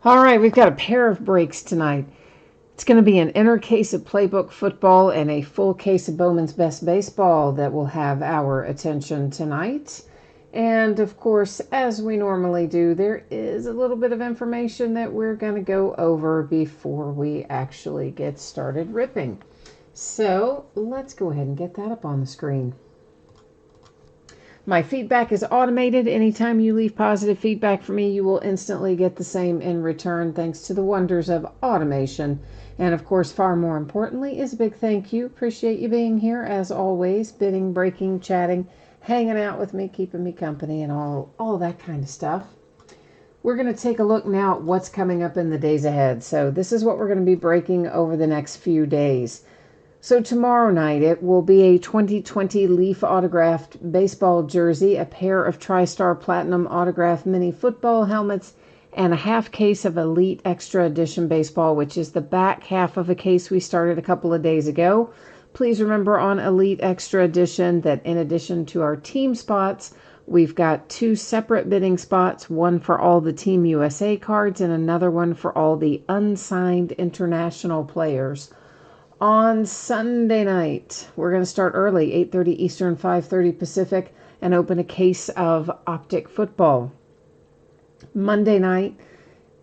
All right, we've got a pair of breaks tonight. It's going to be an inner case of Playbook Football and a full case of Bowman's Best Baseball that will have our attention tonight. And of course, as we normally do, there is a little bit of information that we're going to go over before we actually get started ripping. So let's go ahead and get that up on the screen. My feedback is automated. Anytime you leave positive feedback for me, you will instantly get the same in return, thanks to the wonders of automation. And of course, far more importantly, is a big thank you. Appreciate you being here as always, bidding, breaking, chatting, hanging out with me, keeping me company, and all that kind of stuff. We're going to take a look now at what's coming up in the days ahead. So this is what we're going to be breaking over the next few days. So tomorrow night, it will be a 2020 Leaf autographed baseball jersey, a pair of TriStar Platinum autographed mini football helmets, and a half case of Elite Extra Edition baseball, which is the back half of a case we started a couple of days ago. Please remember on Elite Extra Edition that in addition to our team spots, we've got 2 separate bidding spots, one for all the Team USA cards and another one for all the unsigned international players. On Sunday night, we're going to start early, 8:30 Eastern, 5:30 Pacific, and open a case of Optic Football. Monday night,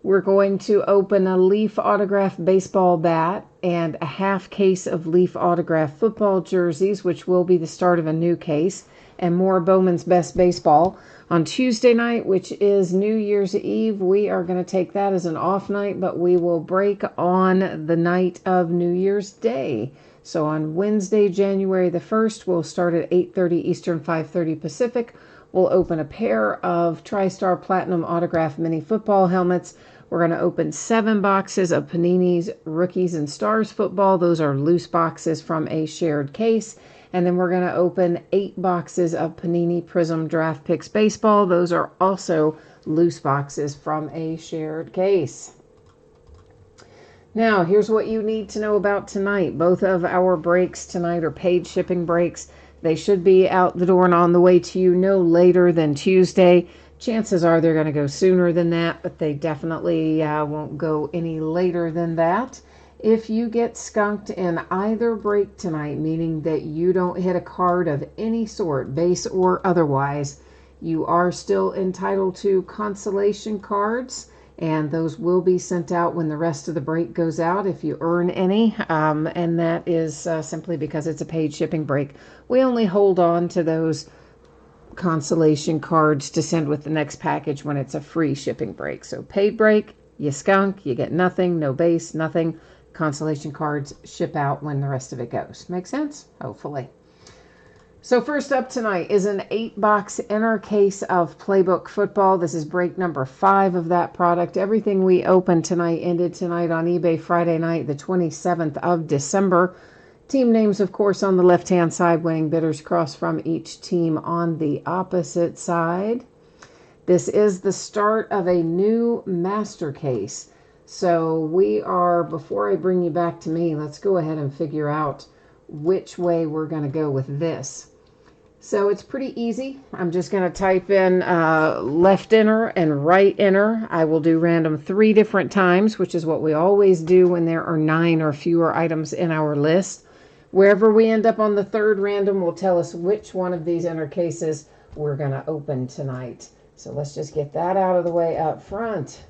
we're going to open a Leaf autograph baseball bat and a half case of Leaf autograph football jerseys, which will be the start of a new case, and more Bowman's Best Baseball. On Tuesday night, which is New Year's Eve, we are going to take that as an off night, but we will break on the night of New Year's Day. So on Wednesday, January the 1st, we'll start at 8:30 Eastern, 5:30 Pacific. We'll open a pair of TriStar Platinum autograph mini football helmets. We're going to open 7 boxes of Panini's Rookies and Stars football. Those are loose boxes from a shared case. And then we're going to open 8 boxes of Panini Prism Draft Picks Baseball. Those are also loose boxes from a shared case. Now, here's what you need to know about tonight. Both of our breaks tonight are paid shipping breaks. They should be out the door and on the way to you no later than Tuesday. Chances are they're going to go sooner than that, but they definitely won't go any later than that. If you get skunked in either break tonight, meaning that you don't hit a card of any sort, base or otherwise, you are still entitled to consolation cards, and those will be sent out when the rest of the break goes out if you earn any, and that is simply because it's a paid shipping break. We only hold on to those consolation cards to send with the next package when it's a free shipping break. So paid break, you skunk, you get nothing, no base, nothing. Consolation cards ship out when the rest of it goes. Make sense? Hopefully. So first up tonight is an 8-box inner case of Playbook Football. This is break number 5 of that product. Everything we opened tonight ended tonight on eBay Friday night, the 27th of December. Team names, of course, on the left-hand side, winning bidders cross from each team on the opposite side. This is the start of a new master case. So we are, before I bring you back to me, let's go ahead and figure out which way we're going to go with this. So it's pretty easy. I'm just going to type in left inner and right inner. I will do random 3 different times, which is what we always do when there are 9 or fewer items in our list. Wherever we end up on the 3rd random will tell us which one of these inner cases we're going to open tonight. So let's just get that out of the way up front.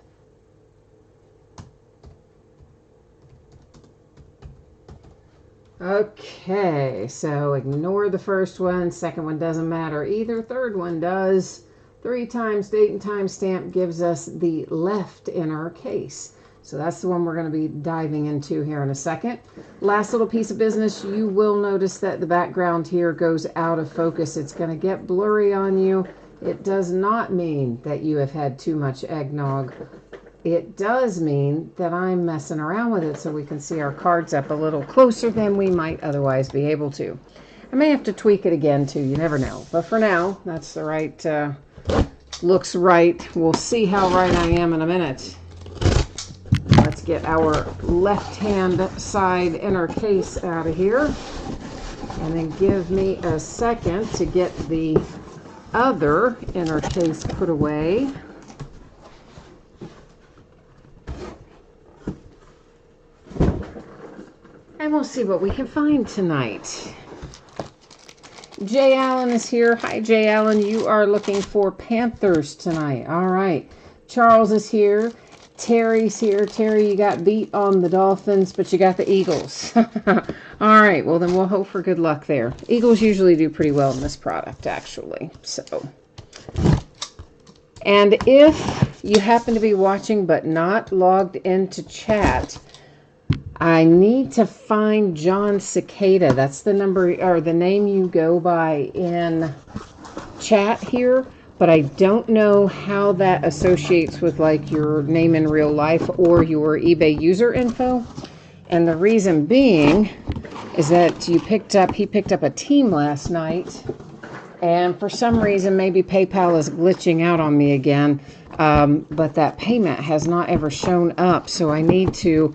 Okay, so ignore the first one. Second one doesn't matter either. Third one does. 3 times date and time stamp gives us the left inner case. So that's the one we're going to be diving into here in a second. Last little piece of business, you will notice that the background here goes out of focus. It's going to get blurry on you. It does not mean that you have had too much eggnog. It does mean that I'm messing around with it so we can see our cards up a little closer than we might otherwise be able to. I may have to tweak it again too, you never know. But for now, that's the right, looks right. We'll see how right I am in a minute. Let's get our left-hand side inner case out of here. And then give me a second to get the other inner case put away. we'll see what we can find tonight. Jay Allen is here. Hi, Jay Allen. You are looking for Panthers tonight. All right. Charles is here. Terry's here. Terry, you got beat on the Dolphins, but you got the Eagles. All right. Well, then we'll hope for good luck there. Eagles usually do pretty well in this product, actually. So, and if you happen to be watching but not logged into chat, I need to find John Cicada. That's the number or the name you go by in chat here, but I don't know how that associates with like your name in real life or your eBay user info. And the reason being is that he picked up a team last night, and for some reason maybe PayPal is glitching out on me again, but that payment has not ever shown up, so I need to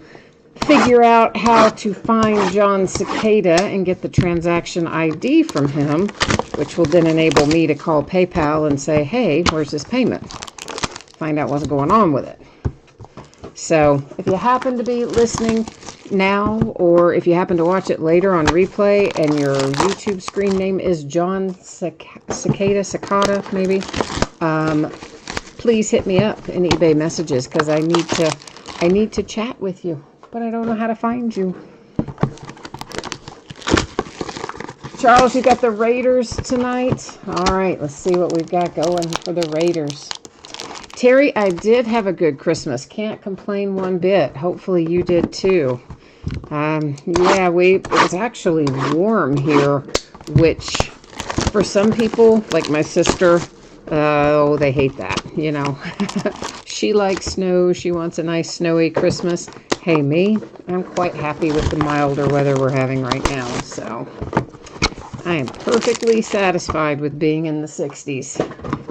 figure out how to find John Cicada and get the transaction ID from him, which will then enable me to call PayPal and say, hey, where's this payment? Find out what's going on with it. So if you happen to be listening now, or if you happen to watch it later on replay and your YouTube screen name is John Cicada maybe, please hit me up in eBay messages, because I need to chat with you, but I don't know how to find you. Charles, you got the Raiders tonight? All right, let's see what we've got going for the Raiders. Terry, I did have a good Christmas. Can't complain one bit. Hopefully you did too. Yeah, it was actually warm here, which for some people, like my sister, oh, they hate that, you know. She likes snow. She wants a nice snowy Christmas. Hey, me, I'm quite happy with the milder weather we're having right now. So I am perfectly satisfied with being in the 60s.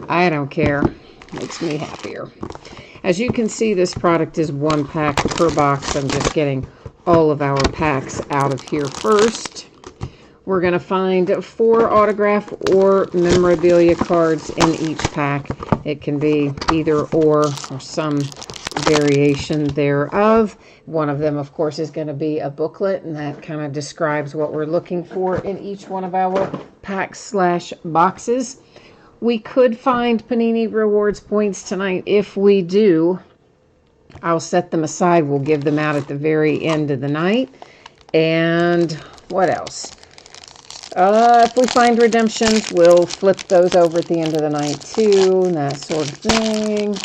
I don't care. Makes me happier. As you can see, this product is 1 pack per box. I'm just getting all of our packs out of here first. We're going to find 4 autograph or memorabilia cards in each pack. It can be either or some variation thereof. One of them, of course, is going to be a booklet, and that kind of describes what we're looking for in each one of our packs/boxes. We could find Panini Rewards points tonight. If we do, I'll set them aside. We'll give them out at the very end of the night. And what else? If we find redemptions, we'll flip those over at the end of the night too, and that sort of thing.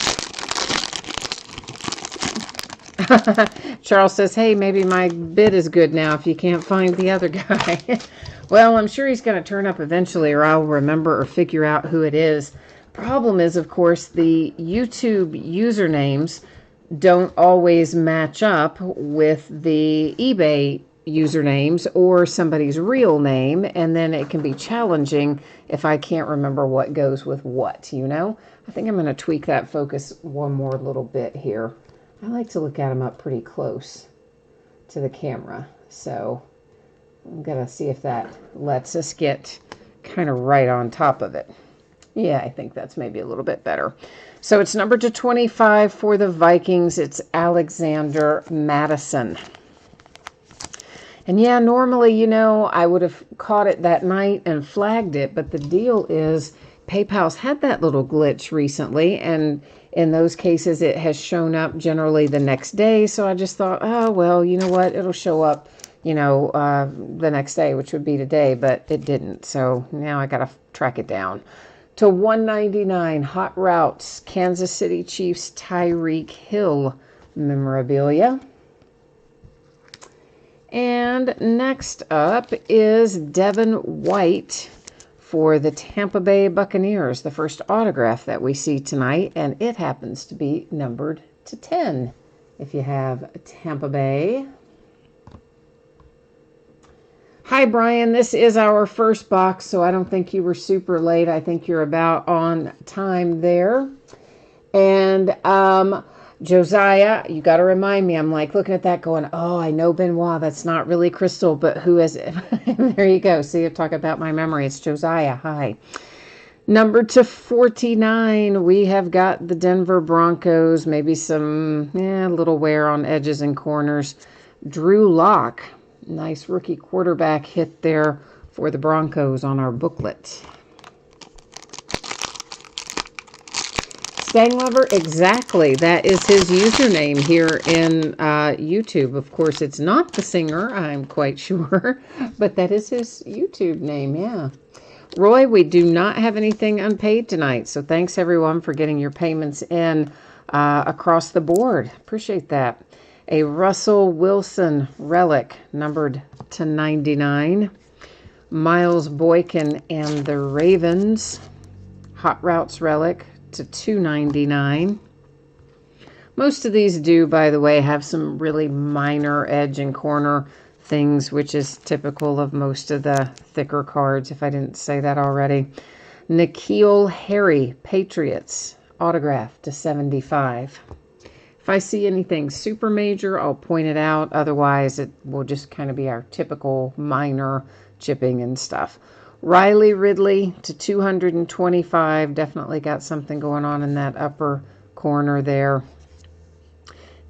Charles says, hey, maybe my bid is good now if you can't find the other guy. Well, I'm sure he's going to turn up eventually, or I'll remember or figure out who it is. Problem is, of course, the YouTube usernames don't always match up with the eBay usernames or somebody's real name, and then it can be challenging if I can't remember what goes with what, you know? I think I'm going to tweak that focus one more little bit here. I like to look at them up pretty close to the camera, so I'm going to see if that lets us get kind of right on top of it. Yeah, I think that's maybe a little bit better. So it's number 25 for the Vikings. It's Alexander Madison. And yeah, normally, you know, I would have caught it that night and flagged it, but the deal is PayPal's had that little glitch recently, and in those cases it has shown up generally the next day. So I just thought, oh, well, you know what, it'll show up, you know, the next day, which would be today, but it didn't. So now I got to track it down. To 199, Hot Routes, Kansas City Chiefs, Tyreek Hill memorabilia. And next up is Devin White for the Tampa Bay Buccaneers, the first autograph that we see tonight, and it happens to be numbered to 10 if you have Tampa Bay. Hi, Brian. This is our first box, so I don't think you were super late. I think you're about on time there. And Josiah, you got to remind me. I'm like looking at that going, oh, I know Benoit. That's not really Crystal, but who is it? There you go. See, I'm talking about my memory. It's Josiah. Hi. Number 49, we have got the Denver Broncos. Maybe some little wear on edges and corners. Drew Lock. Nice rookie quarterback hit there for the Broncos on our booklet. Stang Lover, exactly. That is his username here in YouTube. Of course, it's not the singer, I'm quite sure, but that is his YouTube name, yeah. Roy, we do not have anything unpaid tonight, so thanks everyone for getting your payments in across the board. Appreciate that. A Russell Wilson relic numbered to 99. Miles Boykin and the Ravens Hot Routes relic to 299. Most of these do, by the way, have some really minor edge and corner things, which is typical of most of the thicker cards, if I didn't say that already. N'Keal Harry, Patriots, autograph to 75. If I see anything super major, I'll point it out. Otherwise, it will just kind of be our typical minor chipping and stuff. Riley Ridley to 225. Definitely got something going on in that upper corner there.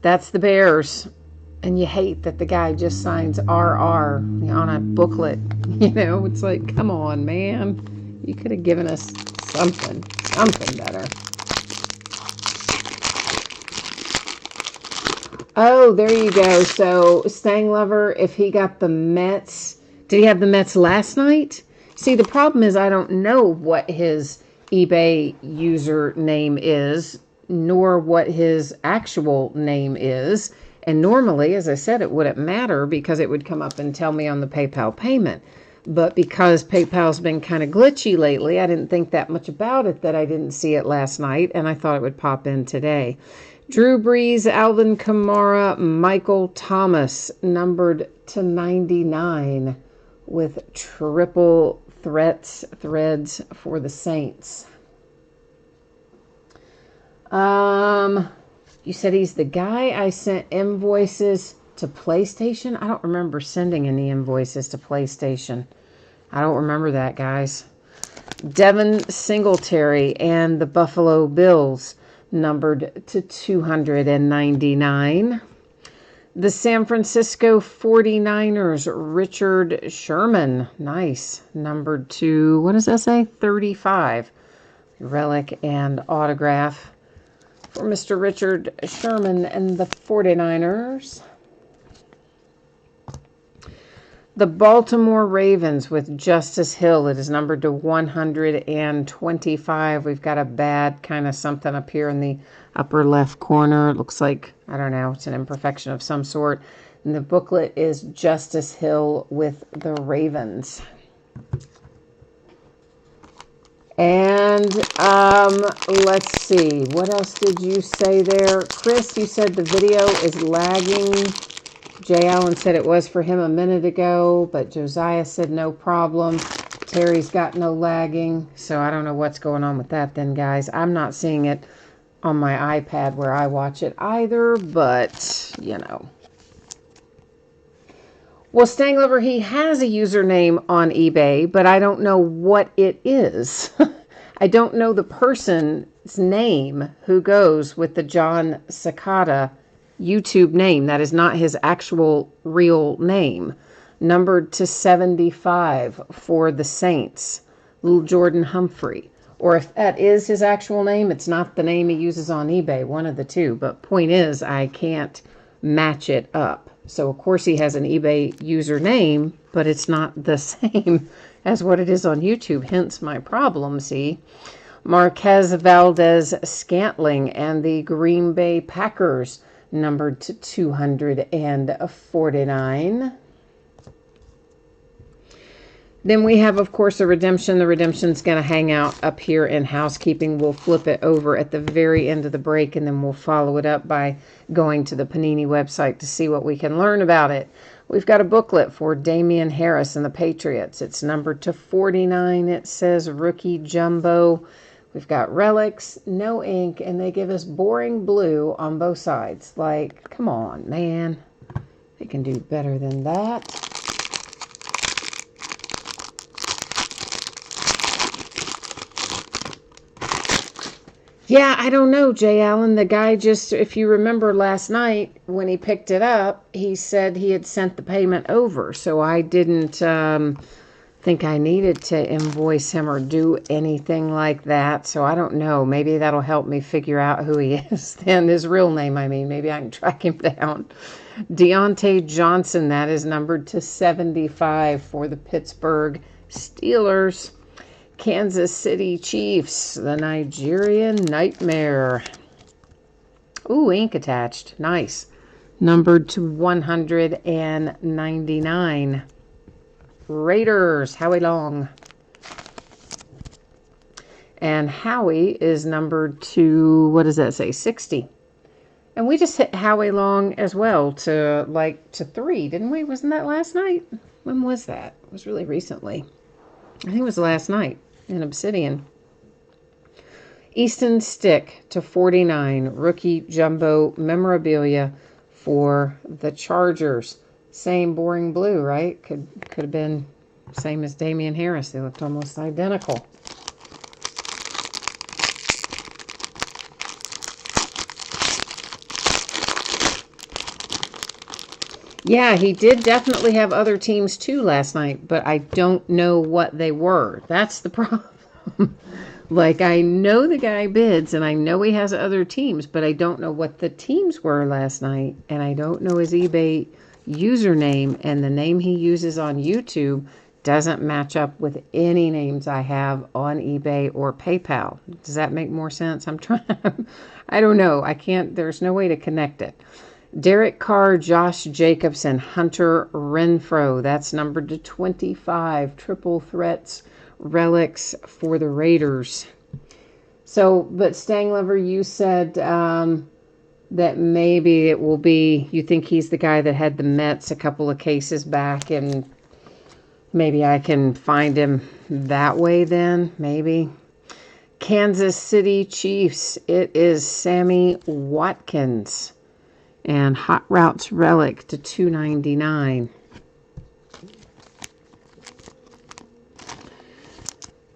That's the Bears. And you hate that the guy just signs RR on a booklet. You know, it's like, come on, man. You could have given us something better. Oh, there you go. So, Stang Lover, if he got the Mets, did he have the Mets last night? See, the problem is I don't know what his eBay username is, nor what his actual name is. And normally, as I said, it wouldn't matter because it would come up and tell me on the PayPal payment. But because PayPal's been kind of glitchy lately, I didn't think that much about it that I didn't see it last night, and I thought it would pop in today. Drew Brees, Alvin Kamara, Michael Thomas, numbered to 99 with triple threads for the Saints. You said he's the guy I sent invoices to PlayStation? I don't remember sending any invoices to PlayStation. I don't remember that, guys. Devin Singletary and the Buffalo Bills, numbered to 299. The San Francisco 49ers, Richard Sherman. Nice. Numbered to, what does that say? 35. Relic and autograph for Mr. Richard Sherman and the 49ers. The Baltimore Ravens with Justice Hill. It is numbered to 125. We've got a bad kind of something up here in the upper left corner. It looks like, I don't know, it's an imperfection of some sort. And the booklet is Justice Hill with the Ravens. And let's see. What else did you say there? Chris, you said the video is lagging. Jay Allen said it was for him a minute ago, but Josiah said no problem. Terry's got no lagging, so I don't know what's going on with that then, guys. I'm not seeing it on my iPad where I watch it either, but, you know. Well, Stanglover, he has a username on eBay, but I don't know what it is. I don't know the person's name who goes with the John Cicada YouTube name. That is not his actual real name. Numbered to 75 for the Saints. Little Jordan Humphrey. Or if that is his actual name, it's not the name he uses on eBay. One of the two. But point is, I can't match it up. So, of course, he has an eBay username, but it's not the same as what it is on YouTube. Hence my problem, see? Marquez Valdez Scantling and the Green Bay Packers, numbered to 249. Then we have, of course, a redemption. The redemption's going to hang out up here in housekeeping. We'll flip it over at the very end of the break, and then we'll follow it up by going to the Panini website to see what we can learn about it. We've got a booklet for Damian Harris and the Patriots. It's numbered to 49. It says Rookie Jumbo. We've got relics, no ink, and they give us boring blue on both sides. Like, come on, man. They can do better than that. Yeah, I don't know, Jay Allen. The guy just, if you remember last night when he picked it up, he said he had sent the payment over. So I didn't think I needed to invoice him or do anything like that. So I don't know. Maybe that'll help me figure out who he is then. His real name, I mean. Maybe I can track him down. Deontay Johnson, that is numbered to 75 for the Pittsburgh Steelers. Kansas City Chiefs, the Nigerian Nightmare. Ooh, ink attached. Nice. Numbered to 199. Raiders, Howie Long. And Howie is numbered to, what does that say, 60. And we just hit Howie Long as well to 3, didn't we? Wasn't that last night? When was that? It was really recently. I think it was last night in Obsidian. Easton Stick to 49. Rookie Jumbo Memorabilia for the Chargers. Same boring blue, right? Could have been same as Damian Harris. They looked almost identical. Yeah, he did definitely have other teams too last night, but I don't know what they were. That's the problem. Like, I know the guy bids, and I know he has other teams, but I don't know what the teams were last night, and I don't know his eBay username, and the name he uses on YouTube doesn't match up with any names I have on eBay or PayPal. Does that make more sense? I'm trying. I don't know. I can't. There's no way to connect it. Derek Carr, Josh Jacobs, and Hunter Renfrow. That's numbered to 25. Triple threats relics for the Raiders. So, but Stanglover, you said that maybe it will be, you think he's the guy that had the Mets a couple of cases back, and maybe I can find him that way then, maybe. Kansas City Chiefs, it is Sammy Watkins. And Hot Routes Relic to $2.99.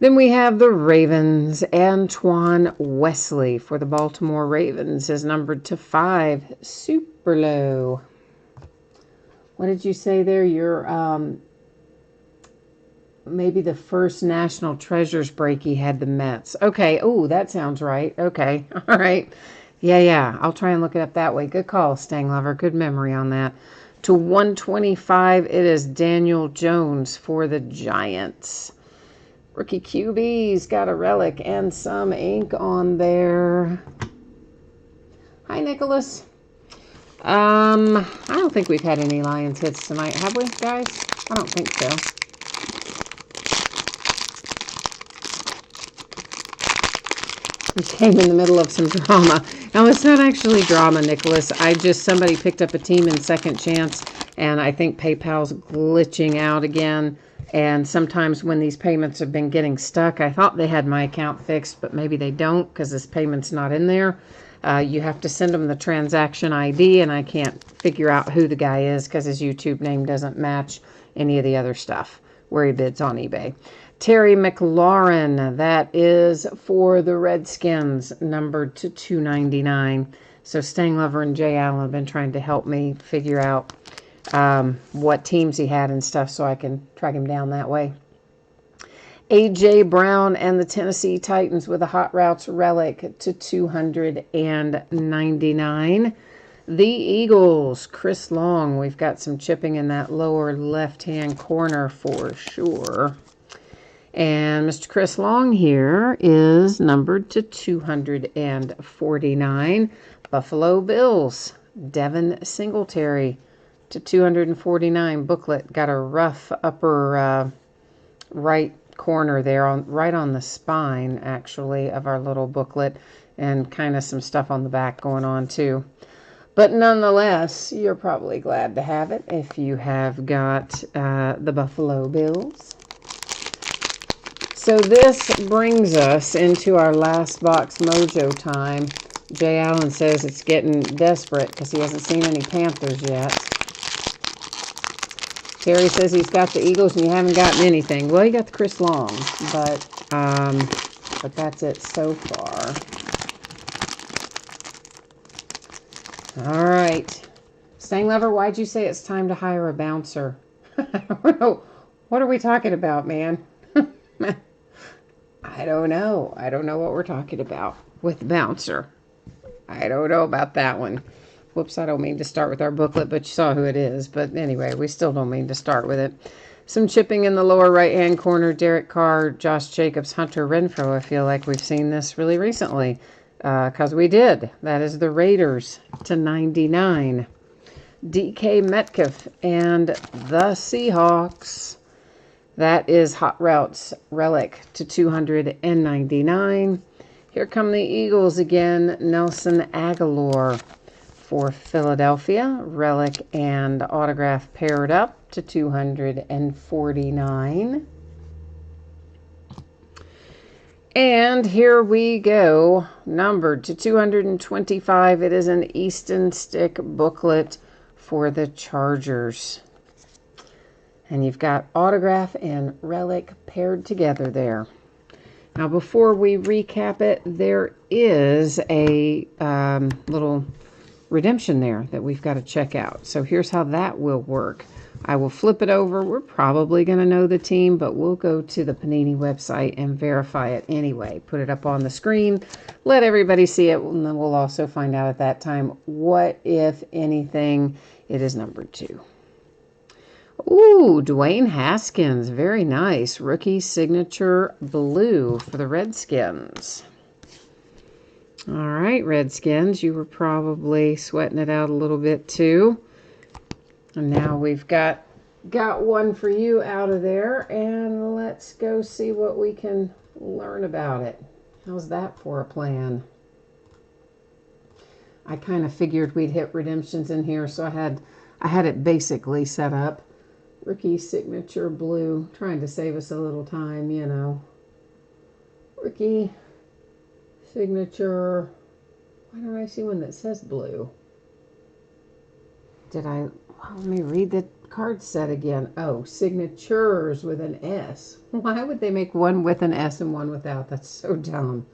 Then we have the Ravens. Antoine Wesley for the Baltimore Ravens is numbered to 5. Super low. What did you say there? You're maybe the first National Treasures break he had the Mets. Okay. Oh, that sounds right. Okay. All right. Yeah. I'll try and look it up that way. Good call, Stanglover. Good memory on that. To 125, it is Daniel Jones for the Giants. Rookie QB's got a relic and some ink on there. Hi, Nicholas. I don't think we've had any Lions hits tonight, have we, guys? I don't think so. We came in the middle of some drama. Now, it's not actually drama, Nicholas. Somebody picked up a team in second chance, and I think PayPal's glitching out again. And sometimes when these payments have been getting stuck, I thought they had my account fixed, but maybe they don't because this payment's not in there. You have to send them the transaction ID, and I can't figure out who the guy is because his YouTube name doesn't match any of the other stuff where he bids on eBay. Terry McLaurin, that is for the Redskins, numbered to $2.99. So Stanglover and Jay Allen have been trying to help me figure out what teams he had and stuff so I can track him down that way. A.J. Brown and the Tennessee Titans with a Hot Routes relic to $299. The Eagles, Chris Long. We've got some chipping in that lower left-hand corner for sure. And Mr. Chris Long here is numbered to 249. Buffalo Bills, Devin Singletary to 249. Booklet got a rough upper right corner there, right on the spine, actually, of our little booklet, and kind of some stuff on the back going on, too. But nonetheless, you're probably glad to have it if you have got the Buffalo Bills. So this brings us into our last box mojo time. Jay Allen says it's getting desperate because he hasn't seen any Panthers yet. Terry says he's got the Eagles and you haven't gotten anything. Well, you got the Chris Long, but that's it so far. All right. Stang Lover, why'd you say it's time to hire a bouncer? I don't know. What are we talking about, man? I don't know. I don't know what we're talking about with bouncer. I don't know about that one. Whoops, I don't mean to start with our booklet, but you saw who it is. But anyway, we still don't mean to start with it. Some chipping in the lower right-hand corner. Derek Carr, Josh Jacobs, Hunter Renfrow. I feel like we've seen this really recently because we did. That is the Raiders /99. DK Metcalf and the Seahawks. That is Hot Routes Relic /299. Here come the Eagles again. Nelson Aguilar for Philadelphia. Relic and autograph paired up /249. And here we go. Numbered /225. It is an Easton Stick booklet for the Chargers. And you've got autograph and relic paired together there. Now, before we recap it, there is a little redemption there that we've got to check out. So here's how that will work. I will flip it over. We're probably going to know the team, but we'll go to the Panini website and verify it anyway. Put it up on the screen. Let everybody see it, and then we'll also find out at that time what, if anything, it is numbered to. Ooh, Dwayne Haskins. Very nice. Rookie signature blue for the Redskins. All right, Redskins, you were probably sweating it out a little bit too. And now we've got one for you out of there, and let's go see what we can learn about it. How's that for a plan? I kind of figured we'd hit redemptions in here, so I had it basically set up. Rookie signature blue, trying to save us a little time, you know. Rookie signature. Why don't I see one that says blue? Well, let me read the card set again. Oh, signatures with an S. Why would they make one with an S and one without? That's so dumb.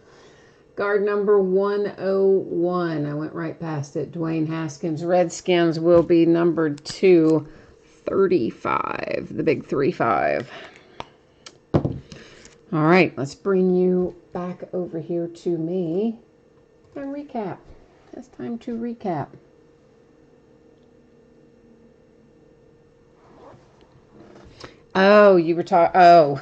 Card number 101. I went right past it. Dwayne Haskins. Redskins will be numbered /35. The big 3-5. All right, let's bring you back over here to me and recap. It's time to recap. Oh, you were talking. Oh,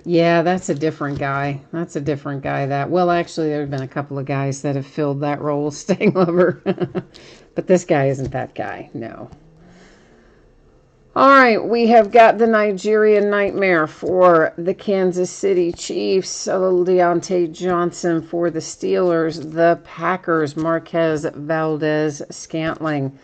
yeah, that's a different guy. That's a different guy. Well, actually, there have been a couple of guys that have filled that role, Stang Lover. But this guy isn't that guy. No. All right, we have got the Nigerian Nightmare for the Kansas City Chiefs. Deontay Johnson for the Steelers. The Packers, Marquez Valdez-Scantling.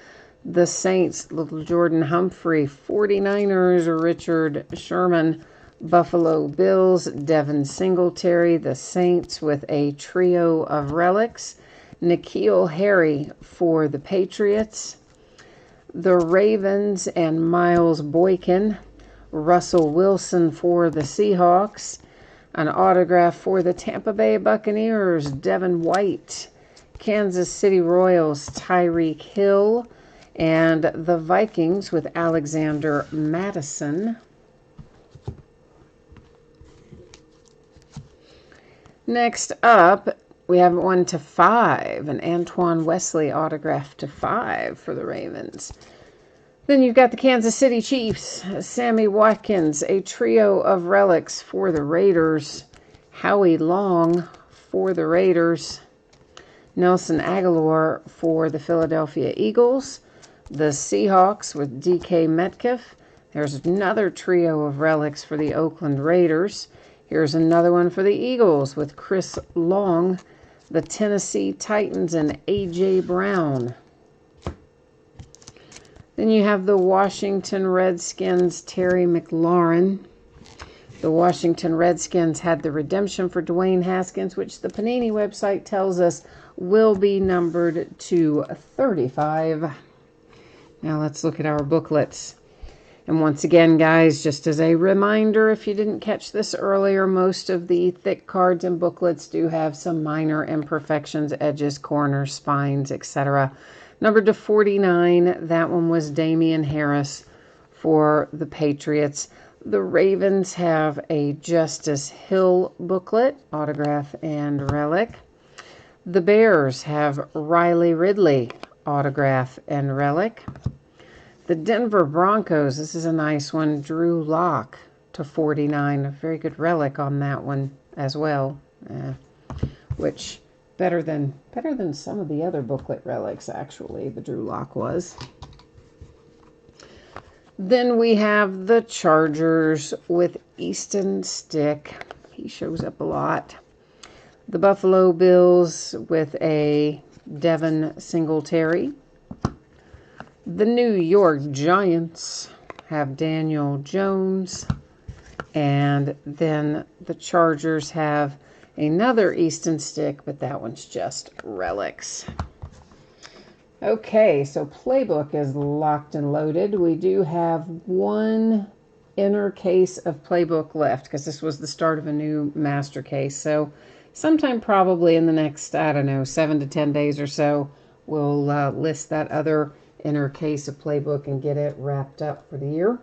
The Saints, Little Jordan Humphrey. 49ers, Richard Sherman. Buffalo Bills, Devin Singletary. The Saints with a trio of relics. N'Keal Harry for the Patriots. The Ravens and Miles Boykin. Russell Wilson for the Seahawks. An autograph for the Tampa Bay Buccaneers, Devin White. Kansas City Royals, Tyreek Hill. And the Vikings with Alexander Madison. Next up, we have one /5, an Antoine Wesley autograph /5 for the Ravens. Then you've got the Kansas City Chiefs, Sammy Watkins, a trio of relics for the Raiders. Howie Long for the Raiders. Nelson Aguilar for the Philadelphia Eagles. The Seahawks with DK Metcalf. There's another trio of relics for the Oakland Raiders. Here's another one for the Eagles with Chris Long. The Tennessee Titans and A.J. Brown. Then you have the Washington Redskins, Terry McLaurin. The Washington Redskins had the redemption for Dwayne Haskins, which the Panini website tells us will be numbered /35. Now let's look at our booklets. And once again, guys, just as a reminder, if you didn't catch this earlier, most of the thick cards and booklets do have some minor imperfections, edges, corners, spines, etc. Numbered to 49, that one was Damian Harris for the Patriots. The Ravens have a Justice Hill booklet, autograph and relic. The Bears have Riley Ridley, autograph and relic. The Denver Broncos, this is a nice one, Drew Lock to 49. A very good relic on that one as well, which better than some of the other booklet relics, actually, the Drew Lock was. Then we have the Chargers with Easton Stick. He shows up a lot. The Buffalo Bills with a Devin Singletary. The New York Giants have Daniel Jones. And then the Chargers have another Easton Stick, but that one's just relics. Okay, so Playbook is locked and loaded. We do have one inner case of Playbook left because this was the start of a new master case. So sometime probably in the next, I don't know, 7 to 10 days or so, we'll list that other inner case of Playbook and get it wrapped up for the year.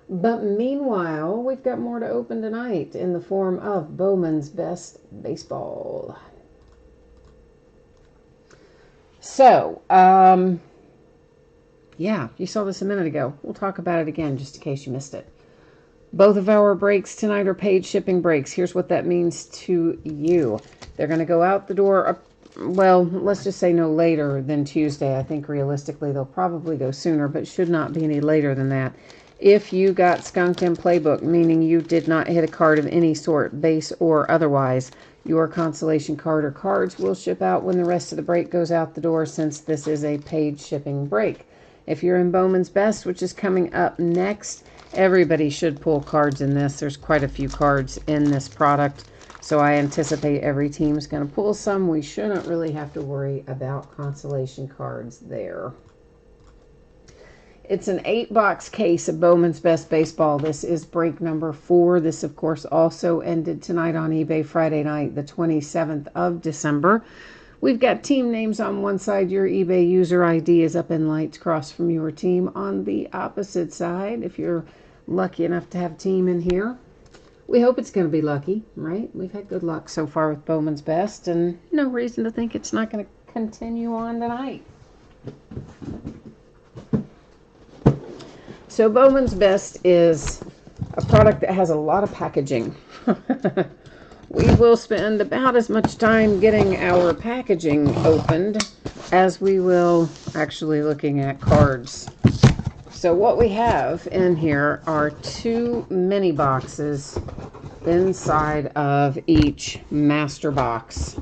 But meanwhile, we've got more to open tonight in the form of Bowman's Best Baseball. So, yeah, you saw this a minute ago. We'll talk about it again just in case you missed it. Both of our breaks tonight are paid shipping breaks. Here's what that means to you. They're going to go out the door, well, let's just say no later than Tuesday. I think realistically they'll probably go sooner, but should not be any later than that. If you got skunked in Playbook, meaning you did not hit a card of any sort, base or otherwise, your consolation card or cards will ship out when the rest of the break goes out the door, since this is a paid shipping break. If you're in Bowman's Best, which is coming up next, everybody should pull cards in this. There's quite a few cards in this product, so I anticipate every team is going to pull some. We shouldn't really have to worry about consolation cards there. It's an 8-box case of Bowman's Best Baseball. This is break number 4. This, of course, also ended tonight on eBay Friday night, the 27th of December. We've got team names on one side. Your eBay user ID is up in lights across from your team on the opposite side, if you're lucky enough to have a team in here. We hope it's going to be lucky, right? We've had good luck so far with Bowman's Best, and no reason to think it's not going to continue on tonight. So Bowman's Best is a product that has a lot of packaging. We will spend about as much time getting our packaging opened as we will actually looking at cards. So what we have in here are 2 mini boxes inside of each master box.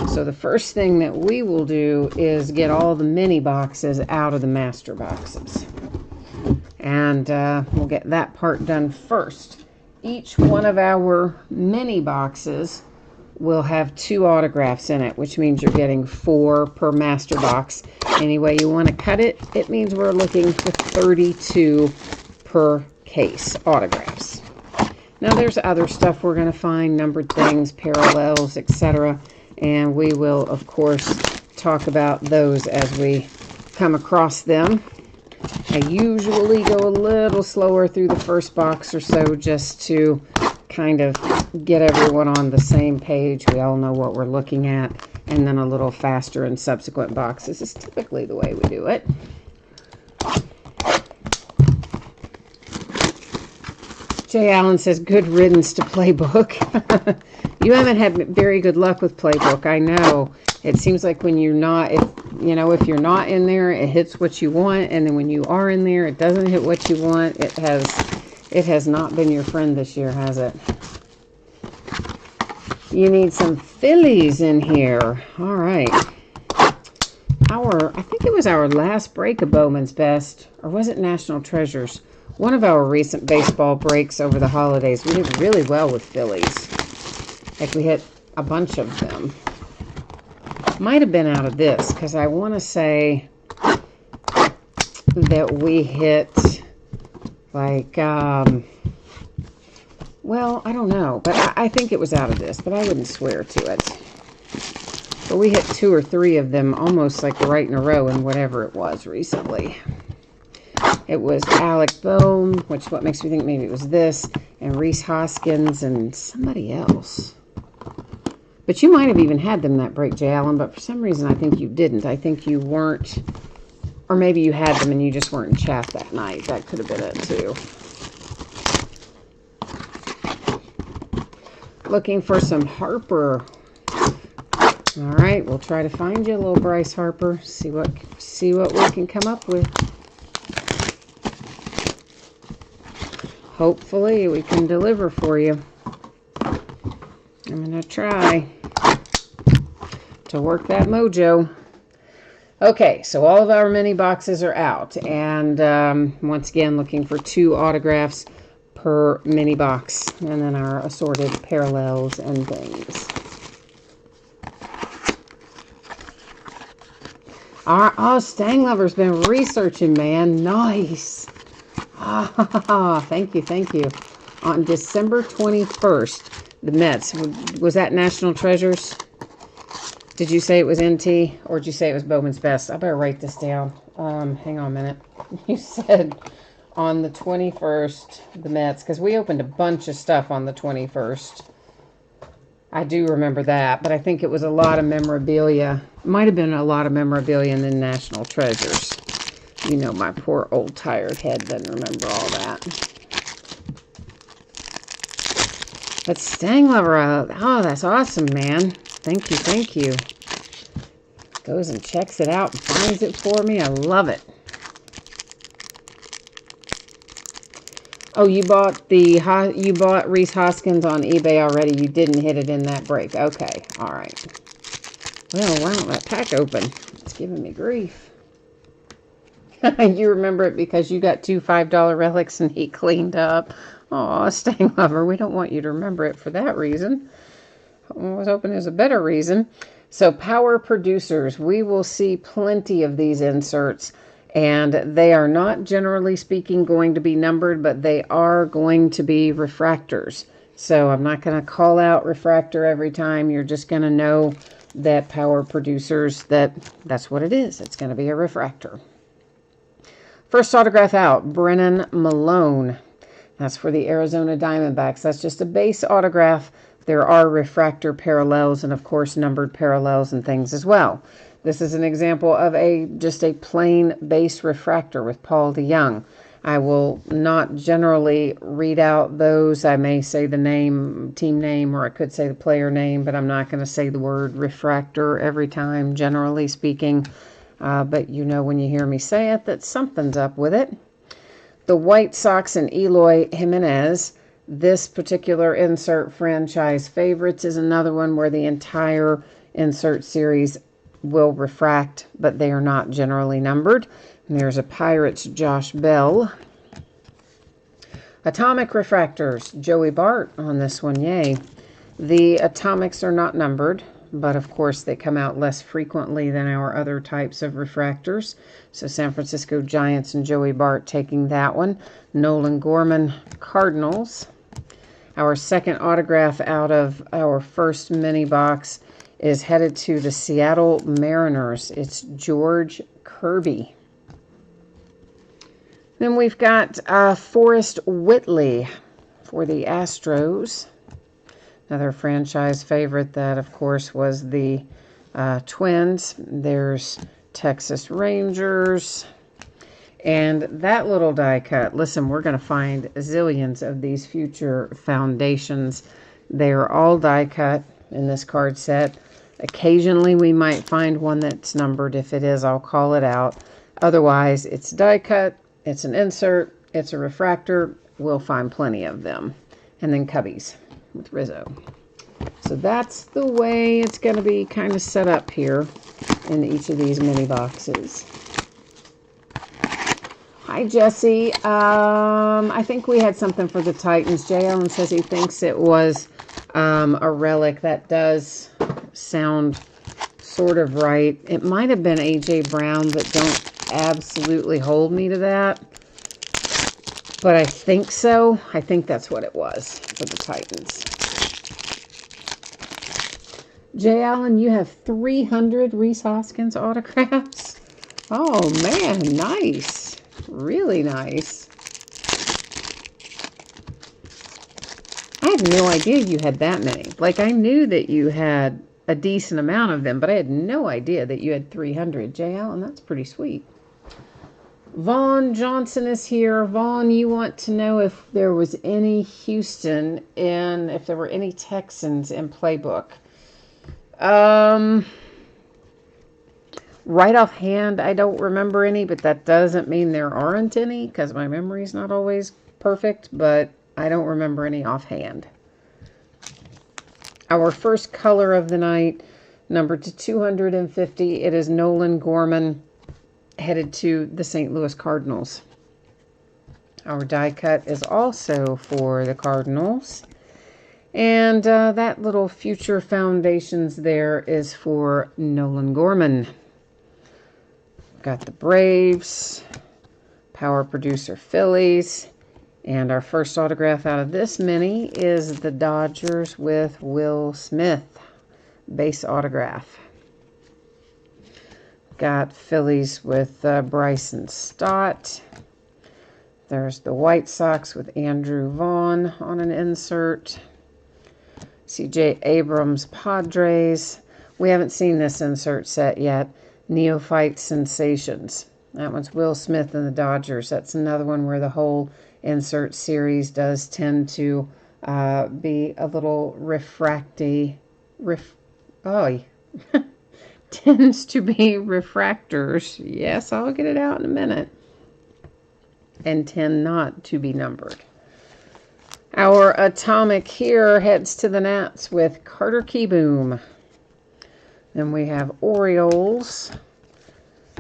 So the first thing that we will do is get all the mini boxes out of the master boxes. And we'll get that part done first. Each one of our mini boxes will have 2 autographs in it, which means you're getting 4 per master box. Any way you want to cut it, it means we're looking for 32 per case autographs. Now there's other stuff we're going to find, numbered things, parallels, etc. And we will, of course, talk about those as we come across them. I usually go a little slower through the first box or so just to kind of get everyone on the same page. We all know what we're looking at, and then a little faster in subsequent boxes is typically the way we do it. Jay Allen says, good riddance to Playbook. You haven't had very good luck with Playbook, I know. It seems like when you're not, if you're not in there, it hits what you want, and then when you are in there, it doesn't hit what you want. It has not been your friend this year, has it? You need some Phillies in here. All right. I think it was our last break of Bowman's Best, or was it National Treasures? One of our recent baseball breaks over the holidays. We did really well with Phillies. Like we hit a bunch of them. Might have been out of this, because I want to say that we hit like, well, I don't know, but I think it was out of this, but I wouldn't swear to it. But We hit 2 or 3 of them almost like right in a row in whatever it was recently. It was Alec Bohm, which what makes me think maybe it was this, and Reese Hoskins and somebody else. But you might have even had them that break, Jay Allen, but for some reason I think you didn't. I think you weren't, or maybe you had them and you just weren't in chat that night. That could have been it too. Looking for some Harper. All right, we'll try to find you a little Bryce Harper. See what we can come up with. Hopefully we can deliver for you. I'm going to try to work that mojo. Okay, so all of our mini boxes are out. And once again, looking for 2 autographs per mini box. And then our assorted parallels and things. Oh, Stang Lover's been researching, man. Nice. Ah, thank you, thank you. On December 21st, the Mets. Was that National Treasures? Did you say it was NT, or did you say it was Bowman's Best? I better write this down. Hang on a minute. You said on the 21st, the Mets, because we opened a bunch of stuff on the 21st. I do remember that, but I think it was a lot of memorabilia. Might have been a lot of memorabilia and then National Treasures. You know, my poor old tired head doesn't remember all that. But Stang Lover, oh, that's awesome, man. Thank you, thank you. Goes and checks it out and finds it for me. I love it. Oh, you bought Reese Hoskins on eBay already. You didn't hit it in that break. Okay, all right. Well, why don't that pack open? It's giving me grief. You remember it because you got 2 $5 relics and he cleaned up. Oh, Stang Lover, we don't want you to remember it for that reason. I was hoping there's a better reason. So, Power Producers, we will see plenty of these inserts. And they are not, generally speaking, going to be numbered, but they are going to be refractors. So I'm not going to call out refractor every time. You're just going to know that Power Producers, that's what it is. It's going to be a refractor. First autograph out, Brennan Malone. That's for the Arizona Diamondbacks. That's just a base autograph. There are refractor parallels and, of course, numbered parallels and things as well. This is an example of just a plain base refractor with Paul DeYoung. I will not generally read out those. I may say the name, team name, or I could say the player name, but I'm not going to say the word refractor every time, generally speaking. But you know when you hear me say it that something's up with it. The White Sox and Eloy Jimenez. This particular insert, Franchise Favorites, is another one where the entire insert series will refract, but they are not generally numbered. And there's a Pirates Josh Bell. Atomic refractors, Joey Bart on this one, yay. The atomics are not numbered, but of course they come out less frequently than our other types of refractors. So San Francisco Giants and Joey Bart taking that one. Nolan Gorman, Cardinals. Our second autograph out of our first mini box is headed to the Seattle Mariners. It's George Kirby. Then we've got Forrest Whitley for the Astros. Another franchise favorite that, of course, was the Twins. There's Texas Rangers. And that little die cut, listen, we're going to find zillions of these future foundations. They're all die cut in this card set. Occasionally we might find one that's numbered. If it is, I'll call it out. Otherwise, it's die cut, it's an insert, it's a refractor. We'll find plenty of them. And then cubbies with Rizzo. So that's the way it's going to be kind of set up here in each of these mini boxes. Hi, Jesse. I think we had something for the Titans. Jay Allen says he thinks it was a relic. That does sound sort of right. It might have been A.J. Brown, but don't absolutely hold me to that. But I think so. I think that's what it was for the Titans. Jay Allen, you have 300 Reese Hoskins autographs. Oh, man, nice. Really nice. I had no idea you had that many. Like, I knew that you had a decent amount of them, but I had no idea that you had 300. Jay Allen, that's pretty sweet. Vaughn Johnson is here. Vaughn, you want to know if there was any Houston and if there were any Texans in Playbook. Right offhand, I don't remember any, but that doesn't mean there aren't any because my memory's not always perfect, but I don't remember any offhand. Our first color of the night, numbered to 250, it is Nolan Gorman, headed to the St. Louis Cardinals. Our die cut is also for the Cardinals. And that little Future Foundations there is for Nolan Gorman. Got the Braves, Power Producer Phillies, and our first autograph out of this mini is the Dodgers with Will Smith, base autograph. Got Phillies with Bryson Stott. There's the White Sox with Andrew Vaughn on an insert. C.J. Abrams Padres. We haven't seen this insert set yet. Neophyte Sensations. That one's Will Smith and the Dodgers. That's another one where the whole insert series does tend to be a little tends to be refractors. Yes, I'll get it out in a minute. And tend not to be numbered. Our atomic here heads to the Nats with Carter Keyboom. Then we have Orioles,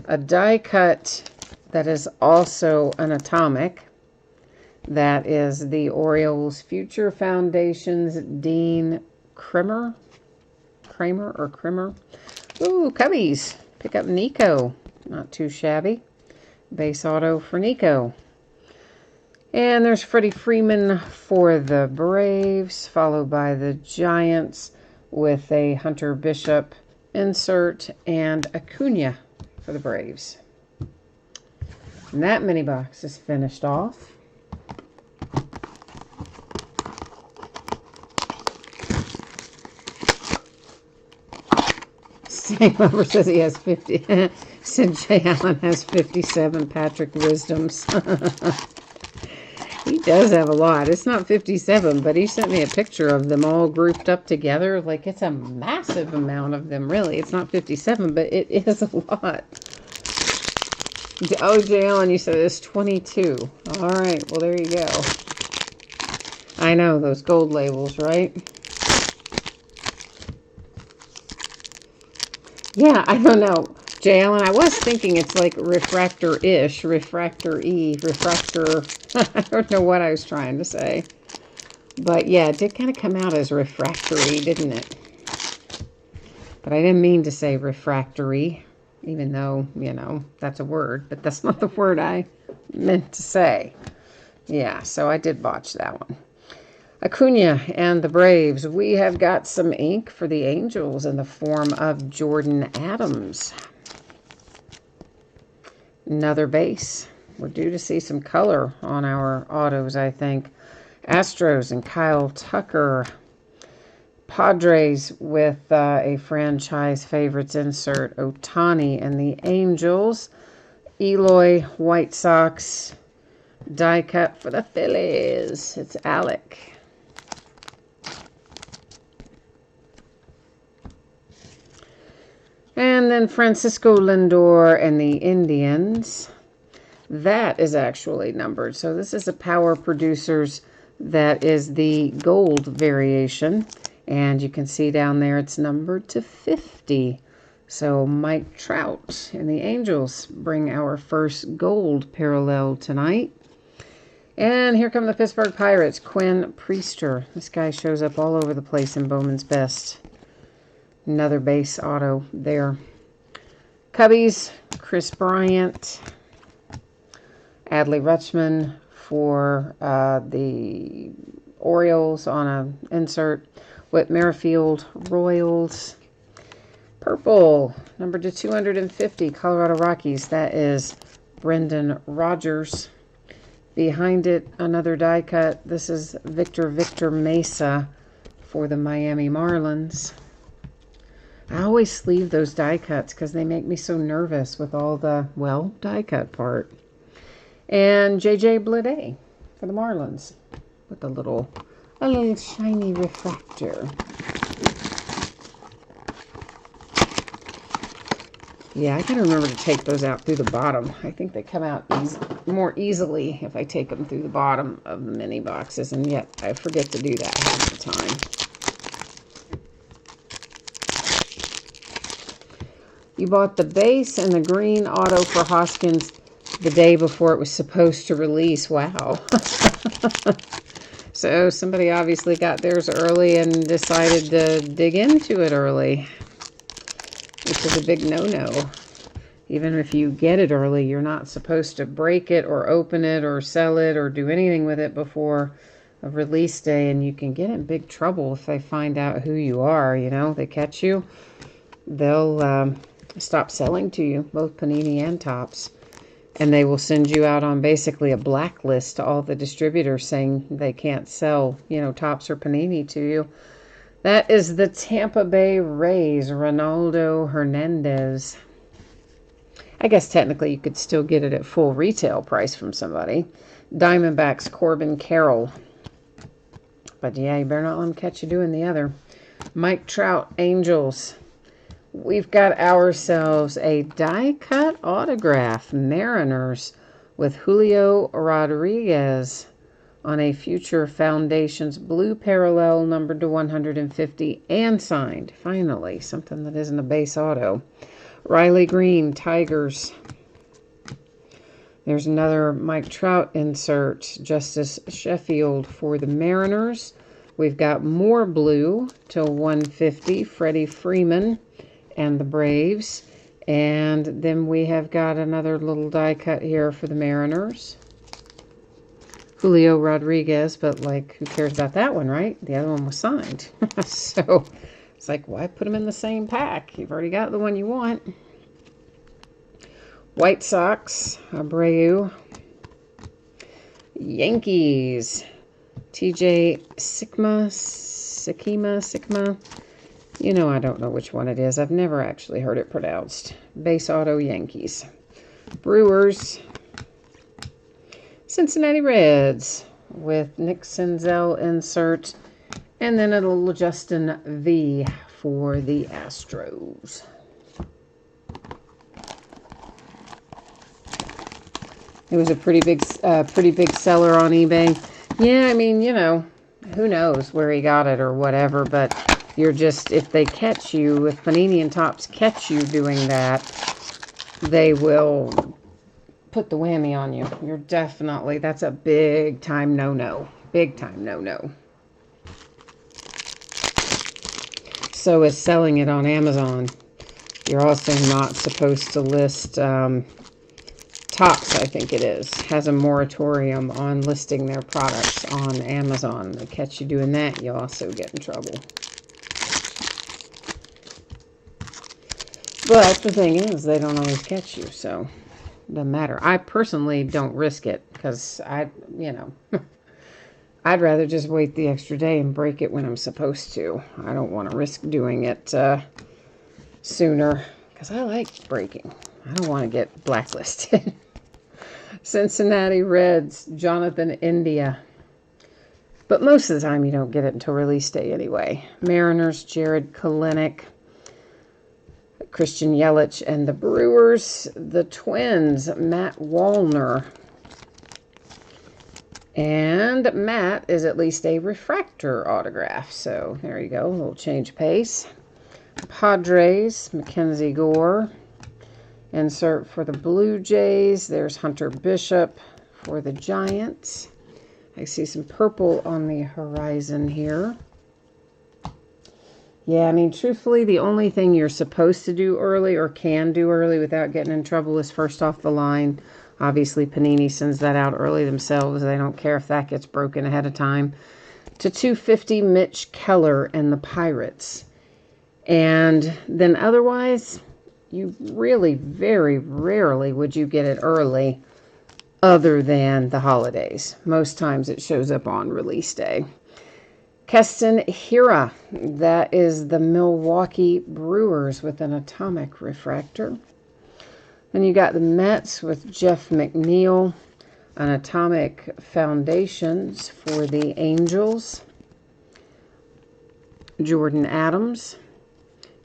a die cut that is also an atomic. That is the Orioles Future Foundations Dean Kramer. Ooh, Cubbies. Pick up Nico. Not too shabby. Base auto for Nico. And there's Freddie Freeman for the Braves, followed by the Giants with a Hunter Bishop insert and Acuna for the Braves. And that mini box is finished off. Same number says he has 50. Said Jay Allen has 57 Patrick Wisdoms. He does have a lot. It's not 57, but he sent me a picture of them all grouped up together. Like, it's a massive amount of them, really. It's not 57, but it is a lot. Oh, Jay Allen, you said it's 22. All right, well, there you go. I know, those gold labels, right? Yeah, I don't know. Jay Allen, I was thinking it's like refractor-ish, refractor-y, refractor. I don't know what I was trying to say. But yeah, it did kind of come out as refractory, didn't it? But I didn't mean to say refractory, even though, you know, that's a word. But that's not the word I meant to say. Yeah, so I did botch that one. Acuna and the Braves. We have got some ink for the Angels in the form of Jordan Adams. Another base. We're due to see some color on our autos, I think. Astros and Kyle Tucker. Padres with a franchise favorites insert. Ohtani and the Angels. Eloy, White Sox. Die cut for the Phillies. It's Alec. And then Francisco Lindor and the Indians. That is actually numbered. So this is a Power Producers that is the gold variation. And you can see down there it's numbered to 50. So Mike Trout and the Angels bring our first gold parallel tonight. And here come the Pittsburgh Pirates, Quinn Priester. This guy shows up all over the place in Bowman's Best. Another base auto there. Cubbies, Chris Bryant. Adley Rutschman for the Orioles on an insert. Whit Merrifield, Royals. Purple, number to 250, Colorado Rockies. That is Brendan Rodgers. Behind it, another die cut. This is Victor Mesa for the Miami Marlins. I always sleeve those die cuts because they make me so nervous with all the, well, die cut part. And JJ Bleday for the Marlins with a little shiny refractor. Yeah, I gotta remember to take those out through the bottom. I think they come out more easily if I take them through the bottom of the mini boxes, and yet I forget to do that half the time. You bought the base and the green auto for Hoskins the day before it was supposed to release. Wow. So somebody obviously got theirs early and decided to dig into it early, which is a big no-no. Even if you get it early, you're not supposed to break it or open it or sell it or do anything with it before a release day, and you can get in big trouble if they find out who you are. You know, they catch you, they'll stop selling to you, both Panini and Topps. And they will send you out on basically a blacklist to all the distributors saying they can't sell, you know, Topps or Panini to you. That is the Tampa Bay Rays, Ronaldo Hernandez. I guess technically you could still get it at full retail price from somebody. Diamondbacks, Corbin Carroll. But yeah, you better not let them catch you doing the other. Mike Trout, Angels. We've got ourselves a die-cut autograph, Mariners, with Julio Rodriguez on a Future Foundations blue parallel numbered to 150 and signed. Finally, something that isn't a base auto. Riley Green, Tigers. There's another Mike Trout insert, Justice Sheffield for the Mariners. We've got more blue to 150, Freddie Freeman and the Braves. And then we have got another little die cut here for the Mariners. Julio Rodriguez, but like, who cares about that one, right? The other one was signed. So it's like, why put them in the same pack? You've already got the one you want. White Sox, Abreu. Yankees, TJ Sikma. You know, I don't know which one it is. I've never actually heard it pronounced. Base auto, Yankees. Brewers, Cincinnati Reds with Nick Senzel insert. And then a little Justin V for the Astros. It was a pretty big seller on eBay. Yeah, I mean, you know, who knows where he got it or whatever, but you're just, if they catch you, if Panini and Topps catch you doing that, they will put the whammy on you. You're definitely, that's a big time no-no. Big time no-no. So is selling it on Amazon. You're also not supposed to list, Topps, I think it is, has a moratorium on listing their products on Amazon. They catch you doing that, you'll also get in trouble. But the thing is, they don't always catch you, so it doesn't matter. I personally don't risk it because you know, I'd rather just wait the extra day and break it when I'm supposed to. I don't want to risk doing it sooner because I like breaking. I don't want to get blacklisted. Cincinnati Reds, Jonathan India. But most of the time you don't get it until release day anyway. Mariners, Jared Kalenic. Christian Yelich, and the Brewers, the Twins, Matt Wallner. And Matt is at least a refractor autograph. So there you go, a little change of pace. Padres, Mackenzie Gore. Insert for the Blue Jays. There's Hunter Bishop for the Giants. I see some purple on the horizon here. Yeah, I mean, truthfully, the only thing you're supposed to do early or can do early without getting in trouble is first off the line. Obviously, Panini sends that out early themselves. They don't care if that gets broken ahead of time. To 250, Mitch Keller and the Pirates. And then otherwise, you really very rarely would you get it early other than the holidays. Most times it shows up on release day. Keston Hiura, that is the Milwaukee Brewers with an atomic refractor. Then you got the Mets with Jeff McNeil, an atomic foundations for the Angels. Jordan Adams.